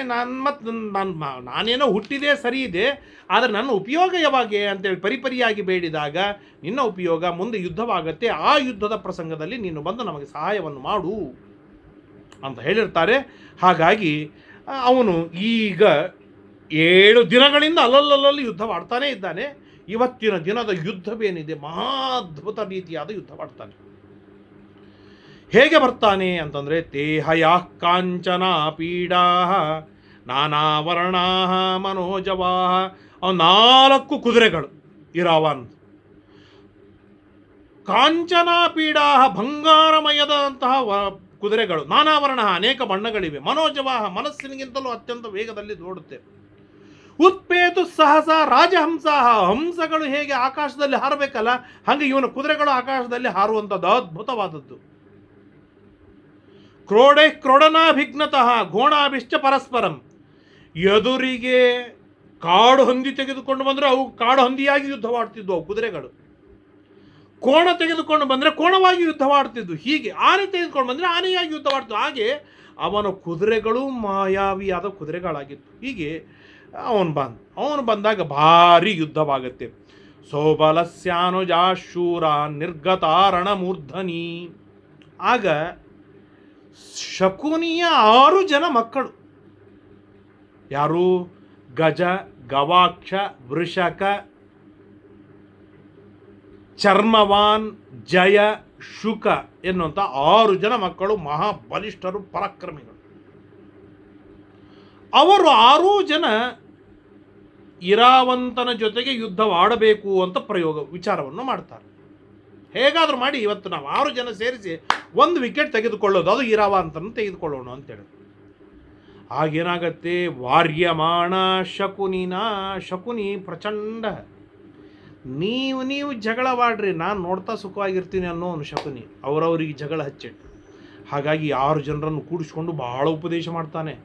ನಾನೇನೋ ಹುಟ್ಟಿದೆ ಸರಿ ಇದೆ, ಆದರೆ ನನ್ನ ಉಪಯೋಗ ಯಾವಾಗ ಅಂತೇಳಿ ಪರಿಪರಿಯಾಗಿ ಬೇಡಿದಾಗ, ನಿನ್ನ ಉಪಯೋಗ ಮುಂದೆ ಯುದ್ಧವಾಗತ್ತೆ, ಆ ಯುದ್ಧದ ಪ್ರಸಂಗದಲ್ಲಿ ನೀನು ಬಂದು ನಮಗೆ ಸಹಾಯವನ್ನು ಮಾಡು ಅಂತ ಹೇಳಿರ್ತಾರೆ. ಹಾಗಾಗಿ ಅವನು ಈಗ 7 ದಿನಗಳಿಂದ ಅಲ್ಲಲ್ಲಿ ಯುದ್ಧವಾಡ್ತಾನೇ ಇದ್ದಾನೆ. ಇವತ್ತಿನ ದಿನದ ಯುದ್ಧವೇನಿದೆ, ಮಹಾದ್ಭುತ ರೀತಿಯಾದ ಯುದ್ಧವಾಡ್ತಾನೆ. ಹೇಗೆ ಬರ್ತಾನೆ ಅಂತಂದರೆ, ತೇಹಯಾ ಕಾಂಚನ ಪೀಡಾ ನಾನಾ ವರ್ಣಾ ಮನೋಜವಾ. 4 ಕುದುರೆಗಳು ಇರಾವಾನ್. ಕಾಂಚನ ಪೀಡಾ, ಬಂಗಾರಮಯದಂತಹ ಕುದುರೆಗಳು. ನಾನಾ ವರ್ಣ, ಅನೇಕ ಬಣ್ಣಗಳಿವೆ. ಮನೋಜವಾಹ, ಮನಸ್ಸಿನಿಗಿಂತಲೂ ಅತ್ಯಂತ ವೇಗದಲ್ಲಿ ಓಡುತ್ತೆ. ಉತ್ಪೇತು ಸಹಸ ರಾಜಹಂಸ, ಹಂಸಗಳು ಹೇಗೆ ಆಕಾಶದಲ್ಲಿ ಹಾರಬೇಕಲ್ಲ, ಹಾಗೆ ಇವನ ಕುದುರೆಗಳು ಆಕಾಶದಲ್ಲಿ ಹಾರುವಂಥದ್ದು ಅದ್ಭುತವಾದದ್ದು. ಕ್ರೋಡೆ ಕ್ರೋಡನಾಭಿಘ್ನತಃ ಘೋಣಾಭಿಶ್ಚ ಪರಸ್ಪರಂ. ಎದುರಿಗೆ ಕಾಡು ಹಂದಿ ತೆಗೆದುಕೊಂಡು ಬಂದರೆ ಅವು ಕಾಡು ಹಂದಿಯಾಗಿ ಯುದ್ಧವಾಡ್ತಿದ್ವು ಅವು ಕುದುರೆಗಳು. ಕೋಣ ತೆಗೆದುಕೊಂಡು ಬಂದರೆ ಕೋಣವಾಗಿ ಯುದ್ಧವಾಡ್ತಿದ್ವು. ಹೀಗೆ ಆನೆ ತೆಗೆದುಕೊಂಡು ಬಂದರೆ ಆನೆಯಾಗಿ ಯುದ್ಧವಾಡ್ತಿದ್ವು. ಹಾಗೆ ಅವನ ಕುದುರೆಗಳು ಮಾಯಾವಿಯಾದ ಕುದುರೆಗಳಾಗಿತ್ತು. ಹೀಗೆ ಅವನು ಬಂದಾಗ ಭಾರಿ ಯುದ್ಧವಾಗುತ್ತೆ. ಸೋಬಲಸ್ಯಾನುಜಾಶೂರ ನಿರ್ಗತಾರಣ ಮೂರ್ಧನಿ. ಆಗ ಶಕುನಿಯ 6 ಜನ ಮಕ್ಕಳು, ಯಾರು? ಗಜ, ಗವಾಕ್ಷ, ವೃಷಕ, ಚರ್ಮವಾನ್, ಜಯ, ಶುಕ ಎನ್ನುವಂಥ 6 ಜನ ಮಕ್ಕಳು ಮಹಾಬಲಿಷ್ಠರು, ಪರಾಕ್ರಮಿಗಳು. ಅವರು 6 ಜನ ಇರಾವಂತನ ಜೊತೆಗೆ ಯುದ್ಧವಾಡಬೇಕು ಅಂತ ವಿಚಾರವನ್ನು ಮಾಡ್ತಾರೆ. ಹೇಗಾದರೂ ಮಾಡಿ ಇವತ್ತು ನಾವು 6 ಜನ ಸೇರಿಸಿ 1 ವಿಕೆಟ್ ತೆಗೆದುಕೊಳ್ಳೋದು, ಅದು ಇರಾವಂತನ ತೆಗೆದುಕೊಳ್ಳೋಣ ಅಂತೇಳಿ. ಆಗೇನಾಗತ್ತೆ, ವಾರ್ಯಮಾಣ ಶಕುನಿ ಪ್ರಚಂಡ. ನೀವು ಜಗಳವಾಡ್ರಿ, ನಾನು ನೋಡ್ತಾ ಸುಖವಾಗಿರ್ತೀನಿ ಅನ್ನೋನು ಶಕುನಿ. ಅವರವರಿಗೆ ಜಗಳ ಹಚ್ಚಿಟ್ಟು. ಹಾಗಾಗಿ 6 ಜನರನ್ನು ಕೂಡಿಸ್ಕೊಂಡು ಬಹಳ ಉಪದೇಶ ಮಾಡ್ತಾನೆ.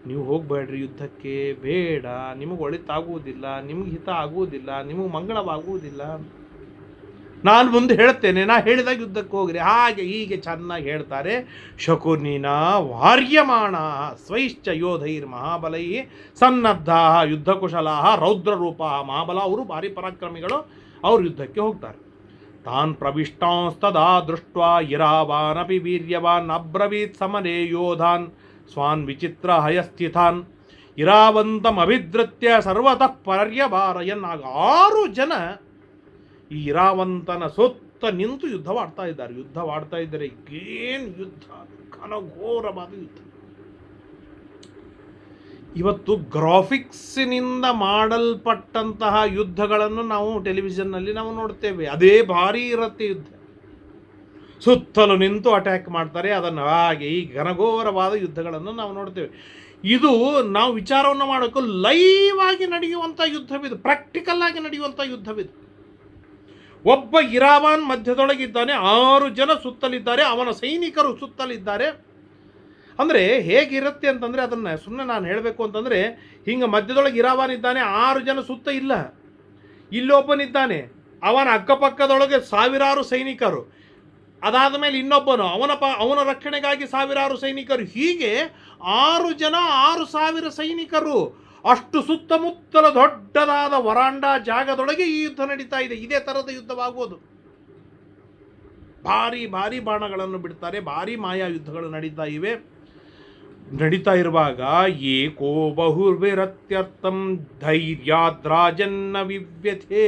ನೀವು ಹೋಗಬೇಡ್ರಿ ಯುದ್ಧಕ್ಕೆ, ಬೇಡ, ನಿಮಗೆ ಒಳಿತಾಗುವುದಿಲ್ಲ, ನಿಮಗೆ ಹಿತ ಆಗುವುದಿಲ್ಲ, ನಿಮಗೆ ಮಂಗಳವಾಗುವುದಿಲ್ಲ. ನಾನು ಮುಂದೆ ಹೇಳ್ತೇನೆ, ನಾ ಹೇಳಿದಾಗ ಯುದ್ಧಕ್ಕೆ ಹೋಗ್ರಿ, ಹಾಗೆ ಹೀಗೆ ಚೆನ್ನಾಗಿ ಹೇಳ್ತಾರೆ. ಶಕುನಿನ ವಾರ್ಯಮಾಣ ಸ್ವೈಶ್ಚ ಯೋಧೈರ್ ಮಹಾಬಲೈ ಸನ್ನದ್ಧ ಯುದ್ಧಕುಶಲ ರೌದ್ರರೂಪ. ಮಹಾಬಲ ಅವರು ಭಾರಿ ಪರಾಕ್ರಮಿಗಳು, ಅವರು ಯುದ್ಧಕ್ಕೆ ಹೋಗ್ತಾರೆ. ತಾನ್ ಪ್ರವಿಷ್ಟಾಂಸ್ತದಾ ದೃಷ್ಟ ಇರಾವಾನಪಿ ವೀರ್ಯವಾನ್ ಅಬ್ರವೀತ್ ಸಮನೇ ಯೋಧಾನ್ ಸ್ವಾನ್ ವಿಚಿತ್ರ ಹಯಸ್ಥಿತಾನ್ ಇರಾವಂತಂ ಅಭಿಧೃತ್ಯ ಸರ್ವತಃ ಪರ್ಯಭಾರಯನ್. ಆಗ 6 ಜನ ಈ ಇರಾವಂತನ ಸುತ್ತ ನಿಂತು ಯುದ್ಧವಾಡ್ತಾ ಇದ್ದಾರೆ. ಏನು ಯುದ್ಧ, ಘನಘೋರವಾದ ಯುದ್ಧ. ಇವತ್ತು ಗ್ರಾಫಿಕ್ಸ್ನಿಂದ ಮಾಡಲ್ಪಟ್ಟಂತಹ ಯುದ್ಧಗಳನ್ನು ನಾವು ಟೆಲಿವಿಷನ್ನಲ್ಲಿ ನಾವು ನೋಡ್ತೇವೆ. ಅದೇ ಭಾರಿ ಇರುತ್ತೆ ಯುದ್ಧ. ಸುತ್ತಲೂ ನಿಂತು ಅಟ್ಯಾಕ್ ಮಾಡ್ತಾರೆ. ಅದನ್ನು ಹಾಗೆ ಈ ಘನಘೋರವಾದ ಯುದ್ಧಗಳನ್ನು ನಾವು ನೋಡ್ತೇವೆ. ಇದು ನಾವು ವಿಚಾರವನ್ನು ಮಾಡೋಕ್ಕೂ ಲೈವ್ ಆಗಿ ನಡೆಯುವಂಥ ಯುದ್ಧವಿದು, ಪ್ರಾಕ್ಟಿಕಲ್ ಆಗಿ ನಡೆಯುವಂಥ ಯುದ್ಧವಿದು. ಒಬ್ಬ ಇರಾವಾನ್ ಮಧ್ಯದೊಳಗಿದ್ದಾನೆ, 6 ಜನ ಸುತ್ತಲಿದ್ದಾರೆ, ಅವನ ಸೈನಿಕರು ಸುತ್ತಲಿದ್ದಾರೆ. ಅಂದರೆ ಹೇಗಿರುತ್ತೆ ಅಂತಂದರೆ, ಅದನ್ನು ಸುಮ್ಮನೆ ನಾನು ಹೇಳಬೇಕು ಅಂತಂದರೆ, ಹಿಂಗೆ ಮಧ್ಯದೊಳಗೆ ಇರಾವಾನ್ ಇದ್ದಾನೆ, 6 ಜನ ಸುತ್ತ ಇಲ್ಲ, ಇಲ್ಲೊಬ್ಬನಿದ್ದಾನೆ, ಅವನ ಅಕ್ಕಪಕ್ಕದೊಳಗೆ ಸಾವಿರಾರು ಸೈನಿಕರು, ಅದಾದ ಮೇಲೆ ಇನ್ನೊಬ್ಬನು, ಅವನ ರಕ್ಷಣೆಗಾಗಿ ಸಾವಿರಾರು ಸೈನಿಕರು. ಹೀಗೆ 6 ಜನ 6,000 ಸೈನಿಕರು. ಅಷ್ಟು ಸುತ್ತಮುತ್ತಲ ದೊಡ್ಡದಾದ ವರಾಂಡಾ ಜಾಗದೊಳಗೆ ಈ ಯುದ್ಧ ನಡೀತಾ ಇದೆ. ಇದೇ ಥರದ ಯುದ್ಧವಾಗುವುದು. ಭಾರಿ ಭಾರಿ ಬಾಣಗಳನ್ನು ಬಿಡ್ತಾರೆ, ಭಾರಿ ಮಾಯಾ ಯುದ್ಧಗಳು ನಡೀತಾ ಇರುವಾಗ ಏಕೋ ಬಹುರ್ವಿರತ್ಯರ್ಥಂ ಧೈರ್ಯಾದ್ರಾಜನ್ನ ವಿವ್ಯಥೆ.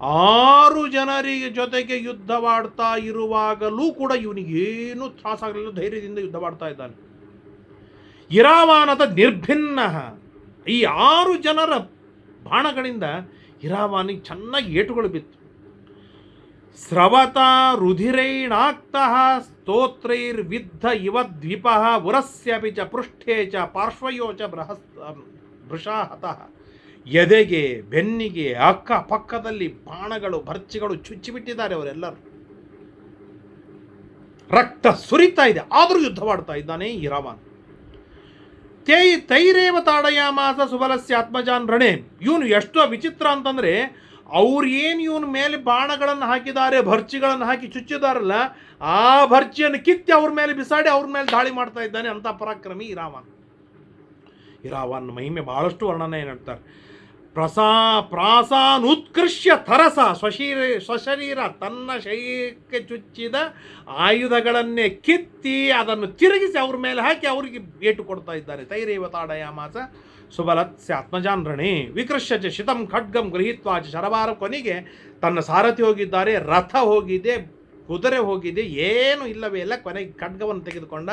6 ಜನರಿಗೆ ಜೊತೆಗೆ ಯುದ್ಧವಾಡ್ತಾ ಇರುವಾಗಲೂ ಕೂಡ ಇವನಿಗೇನು ತ್ರಾಸಾಗಲಿಲ್ಲ, ಧೈರ್ಯದಿಂದ ಯುದ್ಧವಾಡ್ತಾ ಇದ್ದಾನೆ. ಇರಾವಾನದ ನಿರ್ಭಿನ್ನ, ಈ 6 ಜನರ ಬಾಣಗಳಿಂದ ಇರಾವಾನಿಗೆ ಚೆನ್ನಾಗಿ ಏಟುಗಳು ಬಿತ್ತು. ಸ್ರವತ ರುಧಿರೈಣಾಕ್ತಃ ಸ್ತೋತ್ರೈರ್ವಿದ್ಧ ಇವ ದ್ವಿಪಃ ಉರಸ್ಯಪಿ ಚ ಪೃಷ್ಠೇ ಚ ಪಾರ್ಶ್ವಯೋಚ ಭೃಷಾಹತಃ. ಎದೆಗೆ, ಬೆನ್ನಿಗೆ, ಅಕ್ಕ ಪಕ್ಕದಲ್ಲಿ ಬಾಣಗಳು, ಭರ್ಚಿಗಳು ಚುಚ್ಚಿಬಿಟ್ಟಿದ್ದಾರೆ ಅವರೆಲ್ಲರೂ. ರಕ್ತ ಸುರಿತಾ ಇದೆ, ಆದರೂ ಯುದ್ಧವಾಡ್ತಾ ಇದ್ದಾನೆ ಇರಾವಾನ್. ತೈರೇವ ತಾಡಯಾಮಾಸ ಸುಬಲಸ್ಯ ಆತ್ಮಜಾನ್ ರಣೆ. ಇವನು ಎಷ್ಟೋ ವಿಚಿತ್ರ ಅಂತಂದರೆ, ಅವ್ರು ಏನು ಇವನ ಮೇಲೆ ಬಾಣಗಳನ್ನು ಹಾಕಿದ್ದಾರೆ, ಭರ್ಚಿಗಳನ್ನು ಹಾಕಿ ಚುಚ್ಚಿದಾರಲ್ಲ, ಆ ಭರ್ಚಿಯನ್ನು ಕಿತ್ತಿ ಅವ್ರ ಮೇಲೆ ಬಿಸಾಡಿ ಅವ್ರ ಮೇಲೆ ದಾಳಿ ಮಾಡ್ತಾ ಇದ್ದಾನೆ ಅಂತ ಪರಾಕ್ರಮಿ ಇರಾವಾನ್. ಇರಾವಾನ್ ಮಹಿಮೆ ಬಹಳಷ್ಟು ವರ್ಣನೆ ಹೇಳ್ತಾರೆ. ಪ್ರಾಸಾನುತ್ಕೃಷ್ಯ ತರಸ ಸ್ವಶರೀರ, ತನ್ನ ಶರೀರಕ್ಕೆ ಚುಚ್ಚಿದ ಆಯುಧಗಳನ್ನೇ ಕಿತ್ತಿ ಅದನ್ನು ತಿರುಗಿಸಿ ಅವ್ರ ಮೇಲೆ ಹಾಕಿ ಅವರಿಗೆ ಏಟು ಕೊಡ್ತಾ ಇದ್ದಾರೆ. ತೈರೇವ ತಾಡಯಾಮಾಸ ಸುಬಲಸ್ಯ ಆತ್ಮಜಾನ್ ರಣೆ ವಿಕೃಷ್ಯ ಚ ಶಿತಂ ಖಡ್ಗಂ ಗೃಹೀತ್ವಾಚ ಶರವಾರ. ಕೊನೆಗೆ ತನ್ನ ಸಾರಥಿ ಹೋಗಿದ್ದಾರೆ, ರಥ ಹೋಗಿದೆ, ಕುದುರೆ ಹೋಗಿದೆ, ಏನು ಇಲ್ಲವೇ ಇಲ್ಲ. ಕೊನೆಗೆ ಖಡ್ಗವನ್ನು ತೆಗೆದುಕೊಂಡ.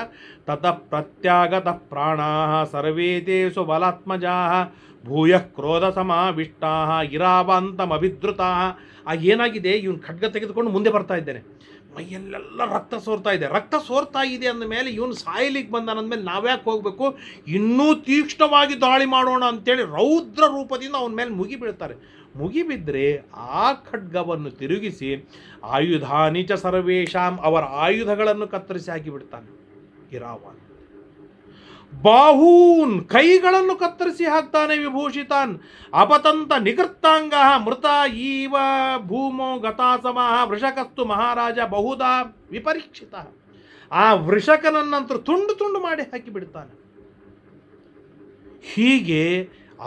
ತತ ಪ್ರತ್ಯಾಗತ ಪ್ರಾಣಾ ಸರ್ವೇತೇ ಸುಬಲಾತ್ಮಜಾ ಭೂಯ ಕ್ರೋಧ ಸಮಾವಿಷ್ಟಾ ಇರಾವಾಂತಮಭಿದ್ರುತಾ. ಏನಾಗಿದೆ, ಇವನು ಖಡ್ಗ ತೆಗೆದುಕೊಂಡು ಮುಂದೆ ಬರ್ತಾ ಇದ್ದೇನೆ, ಮೈಯಲ್ಲೆಲ್ಲ ರಕ್ತ ಸೋರ್ತಾ ಇದೆ. ರಕ್ತ ಸೋರ್ತಾ ಇದೆ ಅಂದಮೇಲೆ ಇವನು ಸಾಯಲಿಕ್ಕೆ ಬಂದಾನಂದಮೇಲೆ ನಾವ್ಯಾಕೆ ಹೋಗಬೇಕು, ಇನ್ನೂ ತೀಕ್ಷ್ಣವಾಗಿ ದಾಳಿ ಮಾಡೋಣ ಅಂತೇಳಿ ರೌದ್ರ ರೂಪದಿಂದ ಅವನ ಮೇಲೆ ಮುಗಿಬೀಳ್ತಾರೆ. ಮುಗಿಬಿದ್ದರೆ ಆ ಖಡ್ಗವನ್ನು ತಿರುಗಿಸಿ ಆಯುಧಾನಿ ಚ ಸರ್ವೇಷಾಂ, ಅವರ ಆಯುಧಗಳನ್ನು ಕತ್ತರಿಸಿ ಹಾಕಿಬಿಡ್ತಾನೆ ಇರಾವಾನ್. ಬಾಹೂನ್, ಕೈಗಳನ್ನು ಕತ್ತರಿಸಿ ಹಾಕ್ತಾನೆ. ವಿಭೂಷಿತಾನ್ ಅಪತಂತ ನಿಕೃತ್ತಾಂಗ ಮೃತ ಈವ ಭೂಮೋ ಗತಾಸಮಃ ವೃಷಕಸ್ತು ಮಹಾರಾಜ ಬಹುಧಾ ವಿಪರೀಕ್ಷಿತ. ಆ ವೃಷಕನನ್ನಂತರೂ ತುಂಡು ತುಂಡು ಮಾಡಿ ಹಾಕಿಬಿಡ್ತಾನೆ. ಹೀಗೆ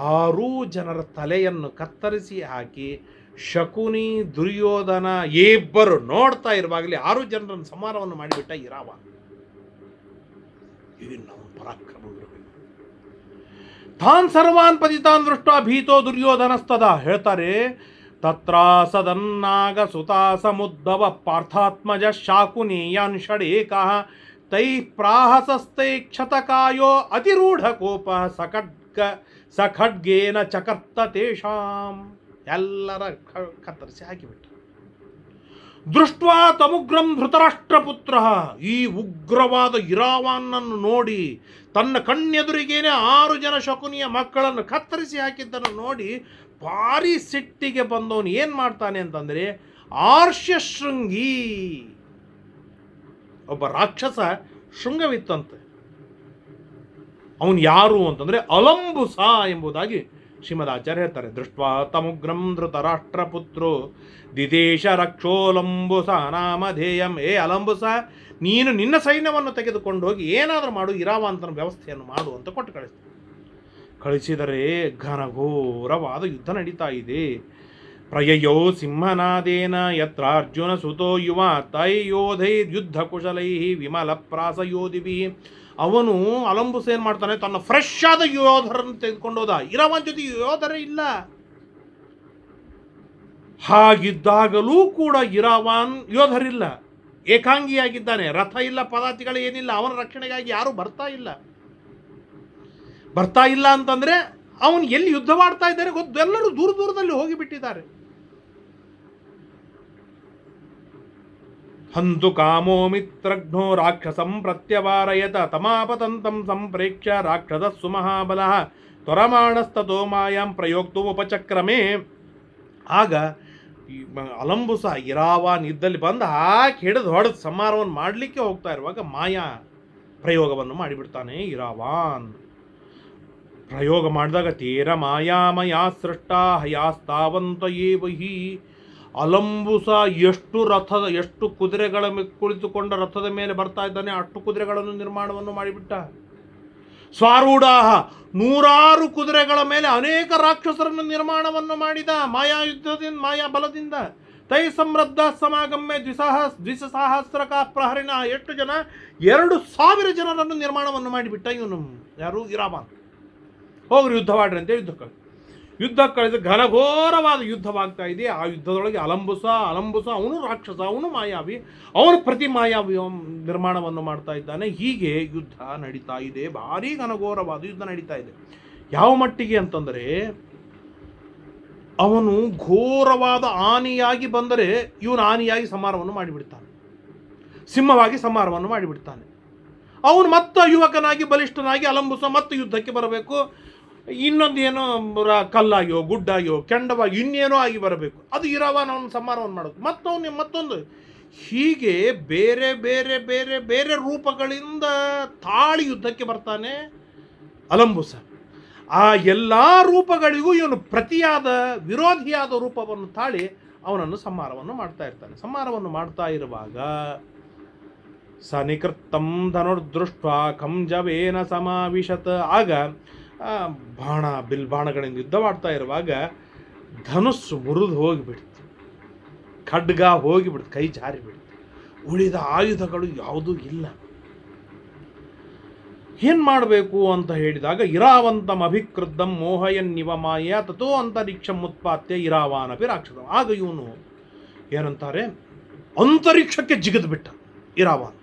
6 ಜನರ ತಲೆಯನ್ನು ಕತ್ತರಿಸಿ ಹಾಕಿ ಶಕುನಿ, ದುರ್ಯೋಧನ ಇಬ್ಬರು ನೋಡ್ತಾ ಇರುವಾಗಲೇ 6 ಜನರನ್ನು ಸಂಹಾರವನ್ನು ಮಾಡಿಬಿಟ್ಟ ಇರಾವಾನ್. ಇದು ನಮ್ಮ ಪರಾಕ್ರಮವಿರಬೇಕು. ತಾನ್ ಸರ್ವಾನ್ ಪತಿತಾನ್ ದೃಷ್ಟ ಭೀತೋ ದುರ್ಯೋಧನಸ್ತದ. ಹೇಳ್ತಾರೆ, ತತ್ರಾಸದನ್ನಾಗ ಸುತಾ ಸಮುದ್ಧವ ಪಾರ್ಥಾತ್ಮಜ ಶಾಕುನೀಯಾನ್ ಷಡೇಕಃ ತೈ ಪ್ರಾಹಸಸ್ತೈ ಕ್ಷತಕಾಯೋ ಅತಿರೂಢ ಕೋಪ ಸಖಡ್ಗೇನ ಚಕರ್ತ ತೇಷಾಂ. ಎಲ್ಲರ ಕತ್ತರಿಸಿ ಹಾಕಿಬಿಟ್ಟ. ದೃಷ್ಟ್ವಾ ತಮುಗ್ರಂ ಧೃತರಾಷ್ಟ್ರಪುತ್ರ. ಈ ಉಗ್ರವಾದ ಇರಾವಾನನ್ನು ನೋಡಿ, ತನ್ನ ಕಣ್ಣೆದುರಿಗೇನೆ 6 ಜನ ಶಕುನಿಯ ಮಕ್ಕಳನ್ನು ಕತ್ತರಿಸಿ ಹಾಕಿದ್ದನ್ನು ನೋಡಿ ಭಾರಿ ಸಿಟ್ಟಿಗೆ ಬಂದವನು ಏನು ಮಾಡ್ತಾನೆ ಅಂತಂದರೆ, ಆರ್ಷ್ಯಶೃಂಗಿ, ಒಬ್ಬ ರಾಕ್ಷಸ ಶೃಂಗವಿತ್ತಂತೆ. ಅವನು ಯಾರು ಅಂತಂದರೆ ಅಲಂಬುಸ ಎಂಬುದಾಗಿ ಶ್ರೀಮದಾಚಾರ್ಯ ಹೇಳ್ತಾರೆ. ದೃಷ್ಟ್ವಾ ತಮುಗ್ರಂ ಧೃತರಾಷ್ಟ್ರಪುತ್ರೋ ದಿದೇಶ ರಕ್ಷೋಲಂಬುಸ ನಾಮಧೇಯಂ. ಅಲಂಬುಸ, ನೀನು ನಿನ್ನ ಸೈನ್ಯವನ್ನು ತೆಗೆದುಕೊಂಡು ಹೋಗಿ ಏನಾದರೂ ಮಾಡು, ಇರಾವಾಂತನ ವ್ಯವಸ್ಥೆಯನ್ನು ಮಾಡು ಅಂತ ಕೊಟ್ಟು ಕಳಿಸಿದರೆ ಘನಘೋರವಾದ ಯುದ್ಧ ನಡೀತಾ ಇದೆ. ಪ್ರಯಯೋ ಸಿಂಹನಾದೇನ ಯತ್ರ ಅರ್ಜುನ ಸುತೋ ಯುವ ತೈಯೋಧೈ ಯುದ್ಧ ಕುಶಲೈ ವಿಮಲ ಪ್ರಾಸಯೋಧಿಭಿ. ಅವನು ಅಲಂಬುಸ ಏನು ಮಾಡ್ತಾನೆ, ತನ್ನ ಫ್ರೆಶ್ ಆದ ಯೋಧರನ್ನು ತೆಗೆದುಕೊಂಡು ಹೋದ. ಇರಾವಾನ್ ಜೊತೆ ಯೋಧರೇ ಇಲ್ಲ. ಹಾಗಿದ್ದಾಗಲೂ ಕೂಡ ಇರಾವಾನ್ ಯೋಧರಿಲ್ಲ, ಏಕಾಂಗಿಯಾಗಿದ್ದಾನೆ. ರಥ ಇಲ್ಲ, ಪದಾತಿಗಳು ಏನಿಲ್ಲ. ಅವನ ರಕ್ಷಣೆಗಾಗಿ ಯಾರೂ ಬರ್ತಾ ಇಲ್ಲ ಅಂತಂದರೆ ಅವನು ಎಲ್ಲಿ ಯುದ್ಧವಾಡ್ತಾ ಇದ್ದಾರೆ ಗೊತ್ತು, ಎಲ್ಲರೂ ದೂರ ದೂರದಲ್ಲಿ ಹೋಗಿಬಿಟ್ಟಿದ್ದಾರೆ. ಹಂತು ಕಾಮೋ ಮಿತ್ರಘ್ನೋ ರಾಕ್ಷಸಂ ಪ್ರತ್ಯವಾರಯತ ತಮಾಪತಂತಂ ಸಂಪ್ರೇಕ್ಷ್ಯ ರಾಕ್ಷಸ ಸುಮಹಾಬಲ ತ್ವರಮಾಣಸ್ತೋ ಮಾಯಾಂ ಪ್ರಯೋಕ್ತು ಉಪಚಕ್ರಮೇ. ಆಗ ಅಲಂಬುಸ ಇರಾವಾನ್ ಇದ್ದಲ್ಲಿ ಬಂದು ಹಾಕಿ ಹಿಡಿದು ಹೊಡೆದು ಸಂಹಾರವನ್ನು ಮಾಡಲಿಕ್ಕೆ ಹೋಗ್ತಾ ಇರುವಾಗ ಮಾಯಾ ಪ್ರಯೋಗವನ್ನು ಮಾಡಿಬಿಡ್ತಾನೆ ಇರಾವಾನ್. ಪ್ರಯೋಗ ಮಾಡಿದಾಗ ತೇರ ಮಾಯಾಮಯಾ ಸೃಷ್ಟ ಹಯಾಸ್ತಾವಂತ ಏವಹಿ. ಅಲಂಬುಸ ಎಷ್ಟು ಕುದುರೆಗಳ ಕುಳಿತುಕೊಂಡ ರಥದ ಮೇಲೆ ಬರ್ತಾ ಇದ್ದಾನೆ, ಅಷ್ಟು ಕುದುರೆಗಳನ್ನು ನಿರ್ಮಾಣವನ್ನು ಮಾಡಿಬಿಟ್ಟ. ಸ್ವಾರೂಢಾಹ, 100 ಕುದುರೆಗಳ ಮೇಲೆ ಅನೇಕ ರಾಕ್ಷಸರನ್ನು ನಿರ್ಮಾಣವನ್ನು ಮಾಡಿದ ಮಾಯಾಯುದ್ಧದಿಂದ, ಮಾಯಾ ಬಲದಿಂದ. ತೈ ಸಮೃದ್ಧ ಸಮಾಗಮ್ಯ ದ್ವಿಸಹಸ್ರಕ ಪ್ರಹರಿಣ. ಎಷ್ಟು ಜನ? 2000 ಜನರನ್ನು ನಿರ್ಮಾಣವನ್ನು ಮಾಡಿಬಿಟ್ಟ ಇವನು. ಯಾರು? ಇರಾವಾನ್. ಹೋಗ್ರಿ ಯುದ್ಧವಾಡ್ರಿ ಅಂತ ಯುದ್ಧಕ್ಕೆ. ಯುದ್ಧ ಕಳೆದ ಘನಘೋರವಾದ ಯುದ್ಧವಾಗ್ತಾ ಇದೆ. ಆ ಯುದ್ಧದೊಳಗೆ ಅಲಂಬುಸ ಅವನು ರಾಕ್ಷಸ, ಅವನು ಮಾಯಾವಿ, ಅವನು ಪ್ರತಿ ಮಾಯಾವಿ ನಿರ್ಮಾಣವನ್ನು ಮಾಡ್ತಾ ಇದ್ದಾನೆ. ಹೀಗೆ ಯುದ್ಧ ನಡೀತಾ ಇದೆ, ಭಾರಿ ಘನಘೋರವಾದ ಯುದ್ಧ ನಡೀತಾ ಇದೆ. ಯಾವ ಮಟ್ಟಿಗೆ ಅಂತಂದರೆ, ಅವನು ಘೋರವಾದ ಆನೆಯಾಗಿ ಬಂದರೆ ಇವನು ಆನೆಯಾಗಿ ಸಂಹಾರವನ್ನು ಮಾಡಿಬಿಡ್ತಾನೆ, ಸಿಂಹವಾಗಿ ಸಂಹಾರವನ್ನು ಮಾಡಿಬಿಡ್ತಾನೆ. ಅವನು ಮತ್ತೆ ಯುವಕನಾಗಿ ಬಲಿಷ್ಠನಾಗಿ ಅಲಂಬುಸ ಮತ್ತೆ ಯುದ್ಧಕ್ಕೆ ಬರಬೇಕು. ಇನ್ನೊಂದು ಏನೋ ಕಲ್ಲಾಗಿಯೋ ಗುಡ್ಡಾಗಿಯೋ ಕೆಂಡವಾಗಿ ಇನ್ನೇನೋ ಆಗಿ ಬರಬೇಕು. ಅದು ಇರಾವನ ಅವನು ಸಂಹಾರವನ್ನು ಮಾಡೋದು. ಮತ್ತೊಂದು ಹೀಗೆ ಬೇರೆ ಬೇರೆ ಬೇರೆ ಬೇರೆ ರೂಪಗಳಿಂದ ತಾಳಿ ಯುದ್ಧಕ್ಕೆ ಬರ್ತಾನೆ ಅಲಂಬುಸ. ಆ ಎಲ್ಲ ರೂಪಗಳಿಗೂ ಇವನು ಪ್ರತಿಯಾದ ವಿರೋಧಿಯಾದ ರೂಪವನ್ನು ತಾಳಿ ಅವನನ್ನು ಸಂಹಾರವನ್ನು ಮಾಡ್ತಾ ಇರ್ತಾನೆ. ಸಂಹಾರವನ್ನು ಮಾಡ್ತಾ ಇರುವಾಗ ಸನಿಕೃತ್ತಂ ಧನುರ್ದೃಷ್ಟ ಕಂಜವೇನ ಸಮಾವಿಶತ್. ಆಗ ಬಾಣಗಳಿಂದ ಯುದ್ಧವಾಡ್ತಾ ಇರುವಾಗ ಧನುಸ್ಸು ಮುರಿದು ಹೋಗಿಬಿಡ್ತು, ಖಡ್ಗ ಹೋಗಿಬಿಡ್ತು, ಕೈ ಜಾರಿಬಿಡ್ತು. ಉಳಿದ ಆಯುಧಗಳು ಯಾವುದೂ ಇಲ್ಲ. ಏನು ಮಾಡಬೇಕು ಅಂತ ಹೇಳಿದಾಗ, ಇರಾವಂತಂ ಅಭಿಕೃದ್ದಂ ಮೋಹಯನ್ನಿವ ಮಾಯ ತಥೋ ಅಂತರಿಕ್ಷಂ ಉತ್ಪಾತ್ಯ ಇರಾವಾನಪಿ ರಾಕ್ಷಸ. ಆಗ ಇವನು ಏನಂತಾರೆ, ಅಂತರಿಕ್ಷಕ್ಕೆ ಜಿಗಿದ್ಬಿಟ್ಟ ಇರಾವಾನ್.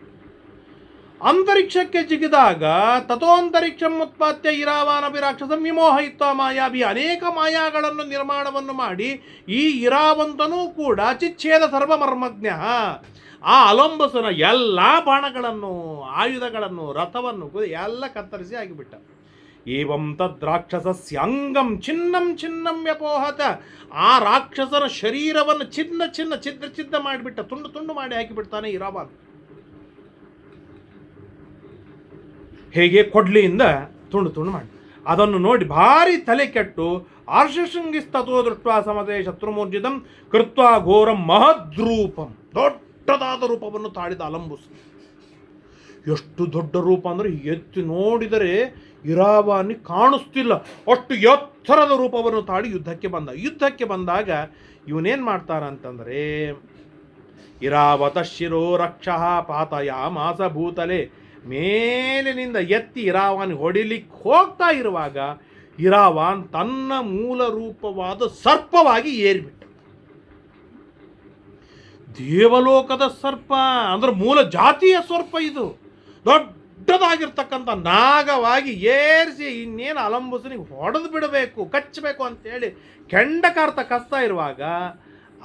ಅಂತರಿಕ್ಷಕ್ಕೆ ಜಿಗಿದಾಗ ತಥೋ ಅಂತರಿಕ್ಷಂ ಉತ್ಪಾತ್ಯ ಇರಾವಾನಪಿ ರಾಕ್ಷಸಂ ವಿಮೋಹಯಿತ್ವ ಮಾಯಾವಿ. ಅನೇಕ ಮಾಯಾಗಳನ್ನು ನಿರ್ಮಾಣವನ್ನು ಮಾಡಿ ಈ ಇರಾವಂತನೂ ಕೂಡ ಚಿಚ್ಛೇದ ಸರ್ವಮರ್ಮಜ್ಞ. ಆ ಅಲಂಬಸನ ಎಲ್ಲ ಬಾಣಗಳನ್ನು, ಆಯುಧಗಳನ್ನು, ರಥವನ್ನು ಎಲ್ಲ ಕತ್ತರಿಸಿ ಆಗಿಬಿಟ್ಟ. ಏವಂ ತದ್ ರಾಕ್ಷಸಸ್ಯ ಅಂಗಂ ಚಿನ್ನಂ ಚಿನ್ನಂ ವ್ಯಪೋಹತ. ಆ ರಾಕ್ಷಸನ ಶರೀರವನ್ನು ಛಿದ್ರ ಮಾಡಿಬಿಟ್ಟ, ತುಂಡು ಮಾಡಿ ಹಾಕಿಬಿಡ್ತಾನೆ ಇರಾವಾನ್. ಹೇಗೆ ಕೊಡ್ಲಿಯಿಂದ ತುಂಡು ಮಾಡಿ. ಅದನ್ನು ನೋಡಿ ಭಾರಿ ತಲೆ ಕೆಟ್ಟು ಆರ್ಷಶೃಂಗಿಸ್ತೋ ದೃಷ್ಟ ಸಮತೆ ಶತ್ರುಮೂರ್ಜಿತಂ ಕೃತ್ವ ಘೋರಂ ಮಹದ್ರೂಪಂ. ದೊಡ್ಡದಾದ ರೂಪವನ್ನು ತಾಳಿದ ಅಲಂಬುಸ. ಎಷ್ಟು ದೊಡ್ಡ ರೂಪ ಅಂದರೆ ಎತ್ತಿ ನೋಡಿದರೆ ಇರಾವಾನಿ ಕಾಣಿಸ್ತಿಲ್ಲ, ಅಷ್ಟು ಎತ್ತರದ ರೂಪವನ್ನು ತಾಳಿ ಯುದ್ಧಕ್ಕೆ ಬಂದಾಗ ಇವನೇನು ಮಾಡ್ತಾರಂತಂದರೆ, ಇರಾವತ ಶಿರೋ ರಕ್ಷಃ ಪಾತಯಾಮಾಸ ಭೂತಲೆ. ಮೇಲಿನಿಂದ ಎತ್ತಿ ಇರಾವಾನ್ ಹೊಡಿಲಿಕ್ಕೆ ಹೋಗ್ತಾ ಇರುವಾಗ ಇರಾವಾನ್ ತನ್ನ ಮೂಲ ರೂಪವಾದ ಸರ್ಪವಾಗಿ ಏರಿಬಿಟ್ಟ. ದೇವಲೋಕದ ಸರ್ಪ ಅಂದ್ರೆ ಮೂಲ ಜಾತಿಯ ಸರ್ಪ. ಇದು ದೊಡ್ಡದಾಗಿರ್ತಕ್ಕಂಥ ನಾಗವಾಗಿ ಏರಿಸಿ ಇನ್ನೇನು ಅಲಂಬುಸನಿಗೆ ಹೊಡೆದು ಬಿಡಬೇಕು, ಕಚ್ಚಬೇಕು ಅಂತೇಳಿ ಕೆಂಡಕಾರ್ತ ಕಸ್ತಾ ಇರುವಾಗ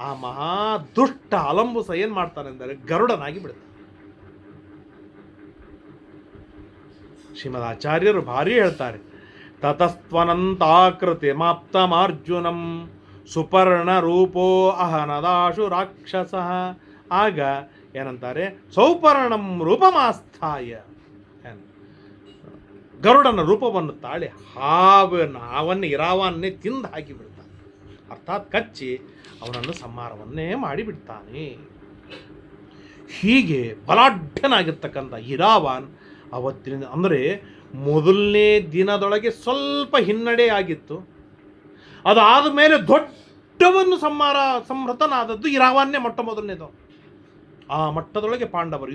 ಆ ಮಹಾ ದುಷ್ಟ ಅಲಂಬುಸ ಏನು ಮಾಡ್ತಾನೆ ಅಂದರೆ ಗರುಡನಾಗಿ ಬಿಡ್ತಾನೆ. ಶ್ರೀಮದ್ ಆಚಾರ್ಯರು ಭಾರಿ ಹೇಳ್ತಾರೆ, ತತಸ್ತ್ವನಂತಾಕೃತಿ ಮಾಪ್ತಮಾರ್ಜುನಂ ಸುಪರ್ಣ ರೂಪೋ ಅಹನದಾಶು ರಾಕ್ಷಸ. ಆಗ ಏನಂತಾರೆ, ಸೌಪರ್ಣಂ ರೂಪಮಾಸ್ಥಾಯ. ಗರುಡನ ರೂಪವನ್ನು ತಾಳಿ ಹಾವನ್ನು ಇರಾವನ್ನೇ ತಿಂದು ಹಾಕಿಬಿಡ್ತಾನೆ, ಅರ್ಥಾತ್ ಕಚ್ಚಿ ಅವನನ್ನು ಸಂಹಾರವನ್ನೇ ಮಾಡಿಬಿಡ್ತಾನೆ. ಹೀಗೆ ಬಲಾಢ್ಯನಾಗಿರ್ತಕ್ಕಂಥ ಇರಾವಾನ್ ಅವತ್ತಿನ ಅಂದರೆ ಮೊದಲನೇ ದಿನದೊಳಗೆ ಸ್ವಲ್ಪ ಹಿನ್ನಡೆ ಆಗಿತ್ತು. ಅದಾದ ಮೇಲೆ ದೊಡ್ಡವನ್ನು ಸಂಹೃತನಾದದ್ದು ಇರಾವಾನ್ನೇ ಮೊದಲನೇದು. ಆ ಮಟ್ಟದೊಳಗೆ ಪಾಂಡವರು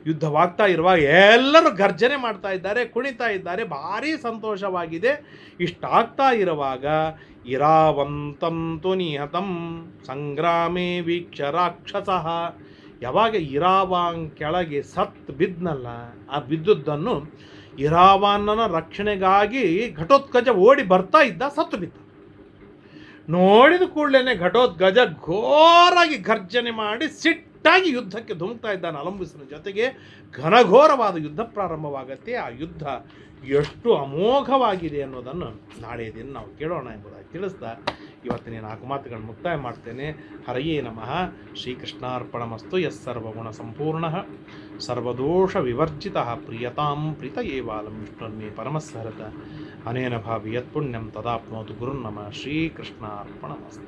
ಯುದ್ಧವಾಗ್ತಾ ಇರುವಾಗ ಎಲ್ಲರೂ ಗರ್ಜನೆ ಮಾಡ್ತಾ ಇದ್ದಾರೆ, ಕುಣಿತಾ ಇದ್ದಾರೆ, ಭಾರಿ ಸಂತೋಷವಾಗಿದೆ. ಇಷ್ಟಾಗ್ತಾ ಇರುವಾಗ ಇರಾವಂತಂತು ನಿಹತಂ ಸಂಗ್ರಾಮೇ ವೀಕ್ಷ ರಾಕ್ಷಸ. ಯಾವಾಗ ಇರಾವಾನ್ ಕೆಳಗೆ ಬಿದ್ನಲ್ಲ, ಆ ಬಿದ್ದದ್ದನ್ನು ಇರಾವಾನನ ರಕ್ಷಣೆಗಾಗಿ ಘಟೋತ್ಕಜ ಓಡಿ ಬರ್ತಾ ಇದ್ದ, ಸತ್ತು ಬಿದ್ದ. ನೋಡಿದ ಕೂಡಲೇ ಘಟೋತ್ಕಜ ಘೋರಾಗಿ ಗರ್ಜನೆ ಮಾಡಿ ಸಿಟ್ಟಾಗಿ ಯುದ್ಧಕ್ಕೆ ಧುಮುಕ್ತಾ ಇದ್ದಾನೆ ಅಲಂಬುಸನ ಜೊತೆಗೆ. ಘನಘೋರವಾದ ಯುದ್ಧ ಪ್ರಾರಂಭವಾಗತ್ತೆ. ಆ ಯುದ್ಧ ಎಷ್ಟು ಅಮೋಘವಾಗಿದೆ ಅನ್ನೋದನ್ನು ನಾಳೆಯ ದಿನ ನಾವು ಕೇಳೋಣ ಎಂಬುದಾಗಿ ತಿಳಿಸ್ತಾ ಇವತ್ತಿನ 4 ಮಾತುಗಳನ್ನು ಮುಕ್ತಾಯ ಮಾಡ್ತೇನೆ. ಹರಯೇ ನಮಃ. ಶ್ರೀಕೃಷ್ಣಾರ್ಪಣಮಸ್ತು. ಯಸ್ಸರ್ವಗುಣ ಸಂಪೂರ್ಣಃ ಸರ್ವದೋಷ ವಿವರ್ಜಿತಃ ಪ್ರಿಯತಾಂ ಪ್ರೀತ ಏವಾಲಂ ವಿಷ್ಣುರ್ಮೇ ಪರಮಸ್ಸಹರತ ಅನೇನ ಭಾವಿ ಯತ್ಪುಣ್ಯಂ ತದಾಪ್ನೋತು ಗುರುನ್ನಮ. ಶ್ರೀಕೃಷ್ಣಾರ್ಪಣಮಸ್ತು.